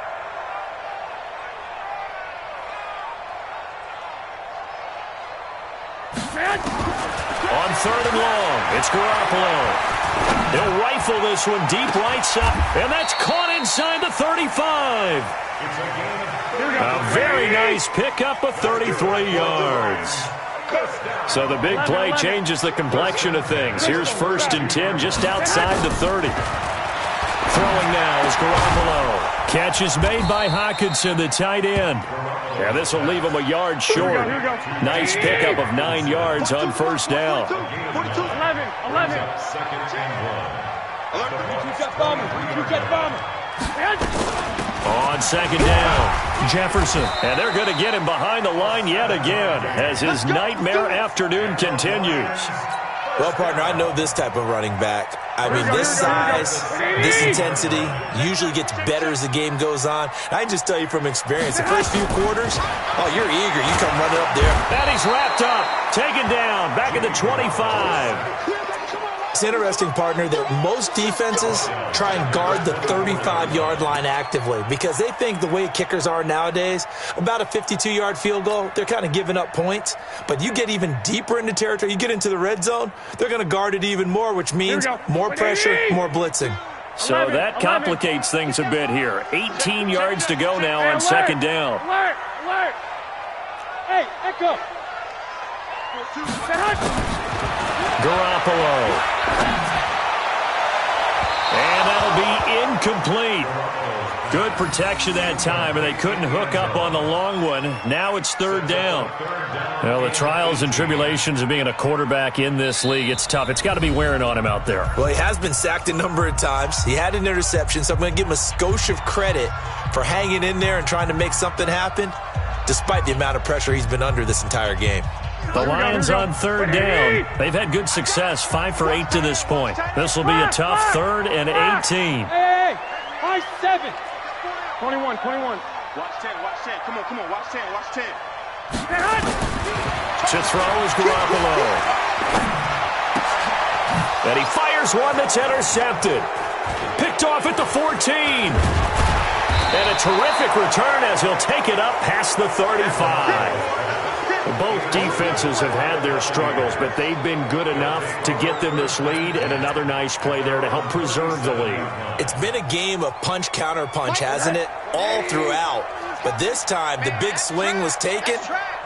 On 3rd and long, it's Garoppolo. He'll rifle this one deep right side, and that's caught inside the 35. A very nice pickup of 33 yards. So the big play changes the complexion of things. Here's 1st and 10 just outside the 30. Throwing now is Garoppolo. Catch is made by Hockenson, the tight end. Yeah, this will leave him a yard short. Nice pickup of 9 yards on 1st down. 11. On 2nd down, Jefferson. And they're going to get him behind the line yet again as his nightmare afternoon continues. Well, partner, I know this type of running back. I mean, this size, this intensity usually gets better as the game goes on. I can just tell you from experience, the first few quarters, oh, you're eager. You come running up there. And he's wrapped up, taken down, back at the 25. It's interesting, partner, that most defenses try and guard the 35-yard line actively because they think the way kickers are nowadays, about a 52-yard field goal, they're kind of giving up points. But you get even deeper into territory, you get into the red zone, they're going to guard it even more, which means more pressure, more blitzing. So that complicates things a bit here. 18 yards to go now on 2nd down. Alert! Hey, Echo! Garoppolo. And that'll be incomplete. Good protection that time, and they couldn't hook up on the long one. Now it's 3rd down. Well, the trials and tribulations of being a quarterback in this league, it's tough. It's got to be wearing on him out there. Well, he has been sacked a number of times. He had an interception, so I'm going to give him a skosh of credit for hanging in there and trying to make something happen, despite the amount of pressure he's been under this entire game. The Lions on 3rd down. They've had good success, 5 for 8 to this point. This will be a tough 3rd and 18. Hey, high 7. 21. Watch 10. Come on, watch 10. To throw is Garoppolo. And he fires one that's intercepted. Picked off at the 14. And a terrific return as he'll take it up past the 35. Both defenses have had their struggles, but they've been good enough to get them this lead, and another nice play there to help preserve the lead. It's been a game of punch-counter-punch, hasn't it? All throughout. But this time, the big swing was taken,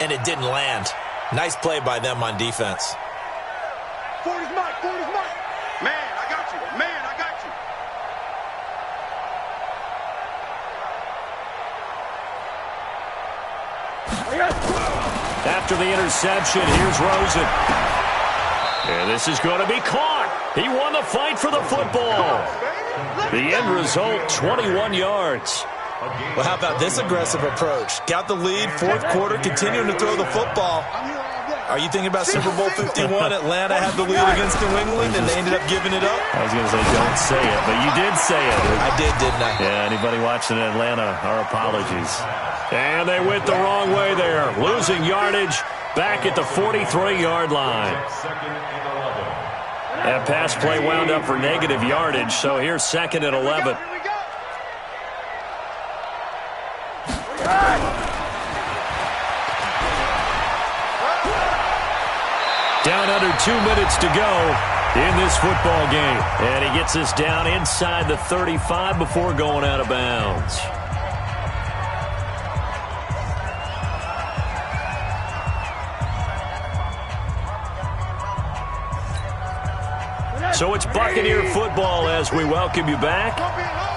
and it didn't land. Nice play by them on defense. 40's Mike. Man, I got you. After the interception, here's Rosen. And this is going to be caught. He won the fight for the football. The end result, 21 yards. Well, how about this aggressive approach? Got the lead, 4th quarter, continuing to throw the football. Are you thinking about Super Bowl 51? Atlanta had the lead against New England, and they ended up giving it up? I was going to say, don't say it, but you did say it. I did, didn't I? Yeah, anybody watching Atlanta, our apologies. And they went the wrong way there, losing yardage back at the 43-yard line. That pass play wound up for negative yardage, so here's 2nd and 11. Down under 2 minutes to go in this football game. And he gets us down inside the 35 before going out of bounds. So it's Buccaneer football as we welcome you back.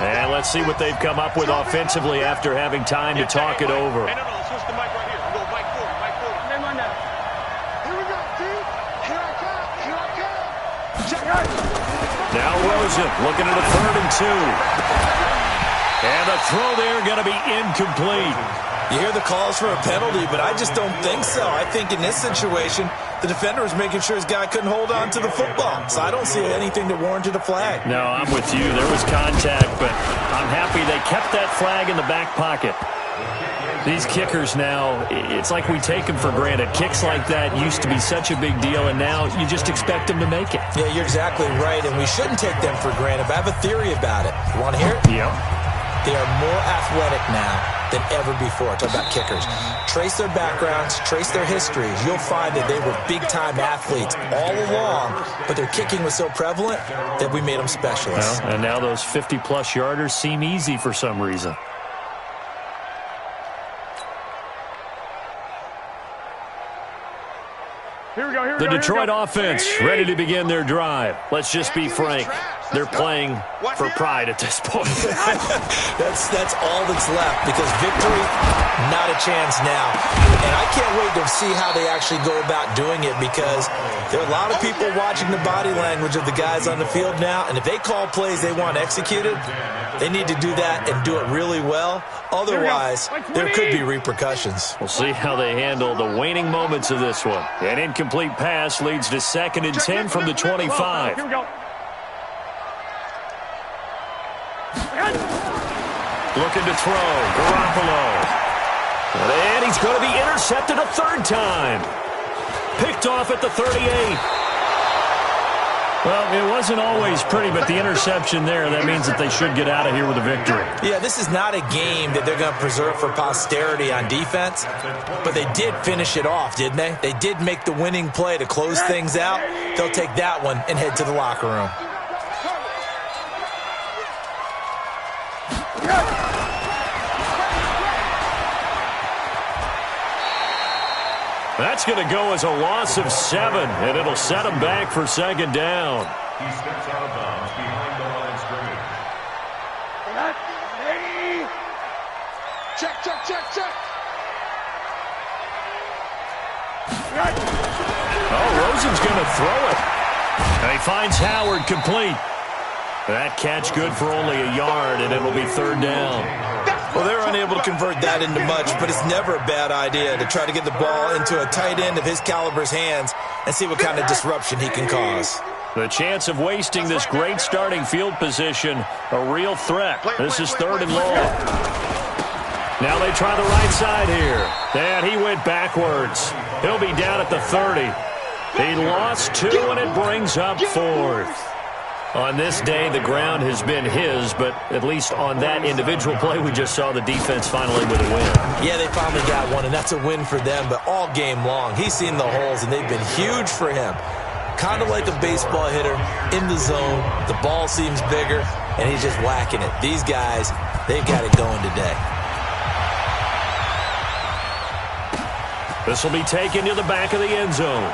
And let's see what they've come up with offensively after having time to talk it over. Switch the mic right here. Go Mike forward. Here we go, dude. Here I come. Now Rosen looking at a 3rd and 2. And the throw there going to be incomplete. You hear the calls for a penalty, but I just don't think so. I think in this situation, the defender was making sure his guy couldn't hold on to the football. So I don't see anything that warranted a flag. No, I'm with you. There was contact, but I'm happy they kept that flag in the back pocket. These kickers now, it's like we take them for granted. Kicks like that used to be such a big deal, and now you just expect them to make it. Yeah, you're exactly right, and we shouldn't take them for granted. But I have a theory about it. You want to hear it? Yep. They are more athletic now than ever before. Talk about kickers. Trace their backgrounds, trace their histories. You'll find that they were big-time athletes all along, but their kicking was so prevalent that we made them specialists. Well, and now those 50-plus yarders seem easy for some reason. The Detroit offense ready to begin their drive. Let's just be frank. They're playing for pride at this point. That's all that's left, because victory, not a chance now. And I can't wait to see how they actually go about doing it, because there are a lot of people watching the body language of the guys on the field now, and if they call plays they want executed, they need to do that and do it really well. Otherwise, there could be repercussions. We'll see how they handle the waning moments of this one. An incomplete pass leads to 2nd and 10 from the 25. Here we go. Looking to throw. Garoppolo. And he's going to be intercepted a 3rd time. Picked off at the 38. Well, it wasn't always pretty, but the interception there, that means that they should get out of here with a victory. Yeah, this is not a game that they're going to preserve for posterity on defense, but they did finish it off, didn't they? They did make the winning play to close things out. They'll take that one and head to the locker room. That's going to go as a loss of 7, and it'll set them back for 2nd down. He steps out of bounds behind the line of scrimmage. Check, check, check, check. Oh, Rosen's going to throw it. And he finds Howard complete. That catch good for only a yard, and it'll be 3rd down. Well, they're unable to convert that into much, but it's never a bad idea to try to get the ball into a tight end of his caliber's hands and see what kind of disruption he can cause. The chance of wasting this great starting field position, a real threat. This is 3rd and long. Now they try the right side here. And he went backwards. He'll be down at the 30. He lost 2, and it brings up 4th. On this day, the ground has been his, but at least on that individual play, we just saw the defense finally with a win. Yeah, they finally got one, and that's a win for them, but all game long, he's seen the holes, and they've been huge for him. Kind of like a baseball hitter in the zone. The ball seems bigger, and he's just whacking it. These guys, they've got it going today. This will be taken to the back of the end zone.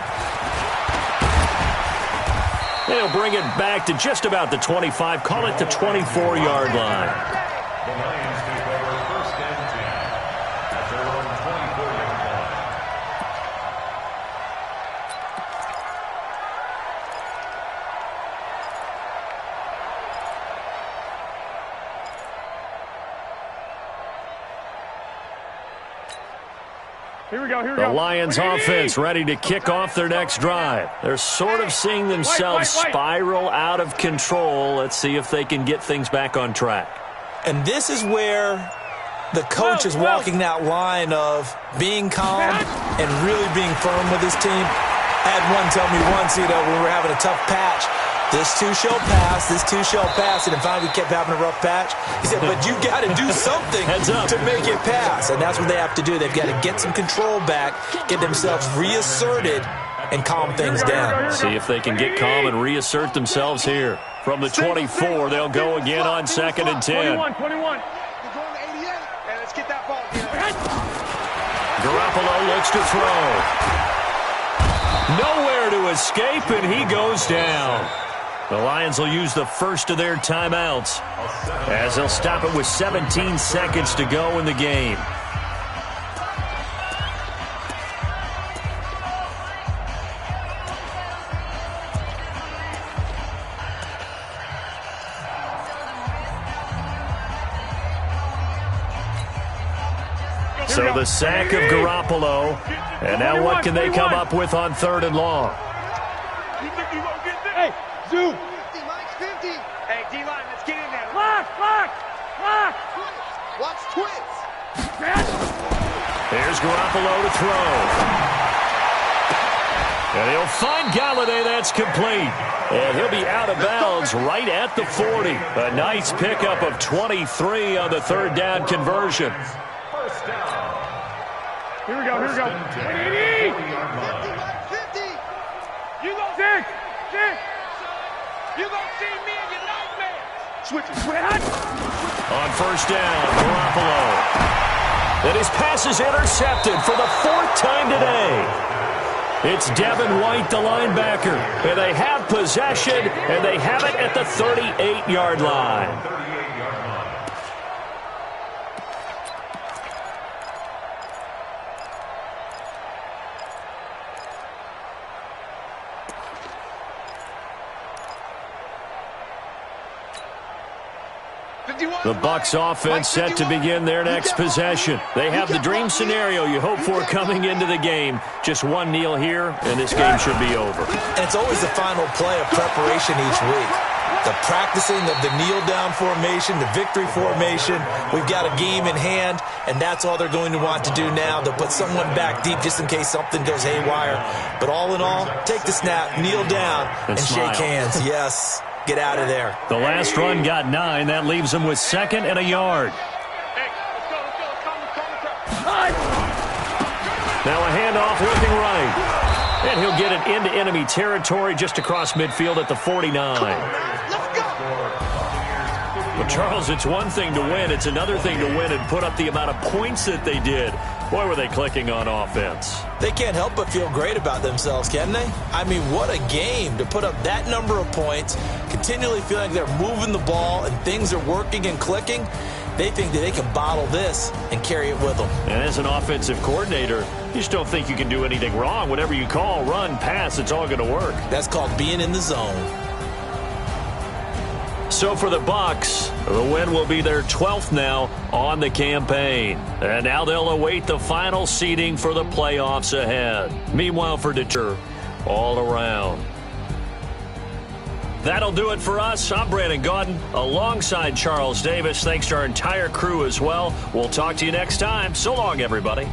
They'll bring it back to just about the 25, call it the 24-yard line. The Lions take over 1st and 10 at their own 24-yard line. Here we go, here we The go. Lions offense ready to kick off their next drive. They're sort of seeing themselves spiral out of control. Let's see if they can get things back on track. And this is where the coach is walking that line of being calm and really being firm with his team. I had one tell me once, when we were having a tough patch, this too shall pass, this too shall pass, and finally we kept having a rough patch. He said, but you got to do something to make it pass, and that's what they have to do. They've got to get some control back, get themselves reasserted, and calm things down. See if they can get calm and reassert themselves here. From the 24, they'll go again on 2nd and 10. 21. We're going to 88. Hey, let's get that ball. Garoppolo looks to throw. Nowhere to escape, and he goes down. The Lions will use the first of their timeouts as they'll stop it with 17 seconds to go in the game. So the sack of Garoppolo, and now what can they come up with on 3rd and long? Hey, Zoo. 50, Mike, 50. Hey, D-line, let's get in there. Lock. Watch twins. There's Garoppolo to throw. And he'll find Galladay. That's complete. And he'll be out of bounds right at the 40. A nice pickup of 23 on the 3rd down conversion. First down. Here we go. 50, Mike, 50. You go, Dick. You gonna see me in your nightmare. Switch. On 1st down, Garoppolo. And his pass is intercepted for the 4th time today. It's Devin White, the linebacker. And they have possession, and they have it at the 38-yard line. The Bucs offense set to begin their next possession. They have the dream scenario you hope for coming into the game. Just one kneel here, and this game should be over. And it's always the final play of preparation each week. The practicing of the kneel-down formation, the victory formation. We've got a game in hand, and that's all they're going to want to do now. They'll put someone back deep just in case something goes haywire. But all in all, take the snap, kneel down, and shake hands. Yes. Get out of there. The last run got 9. That leaves him with 2nd and a yard. Now a handoff looking right. And he'll get it into enemy territory just across midfield at the 49. Well, Charles, it's one thing to win. It's another thing to win and put up the amount of points that they did. Boy, were they clicking on offense. They can't help but feel great about themselves, can they? I mean, what a game to put up that number of points, continually feeling like they're moving the ball and things are working and clicking. They think that they can bottle this and carry it with them. And as an offensive coordinator, you just don't think you can do anything wrong. Whatever you call, run, pass, it's all going to work. That's called being in the zone. So for the Bucs, the win will be their 12th now on the campaign. And now they'll await the final seeding for the playoffs ahead. Meanwhile, for Detroit, all around. That'll do it for us. I'm Brandon Gaudin alongside Charles Davis. Thanks to our entire crew as well. We'll talk to you next time. So long, everybody.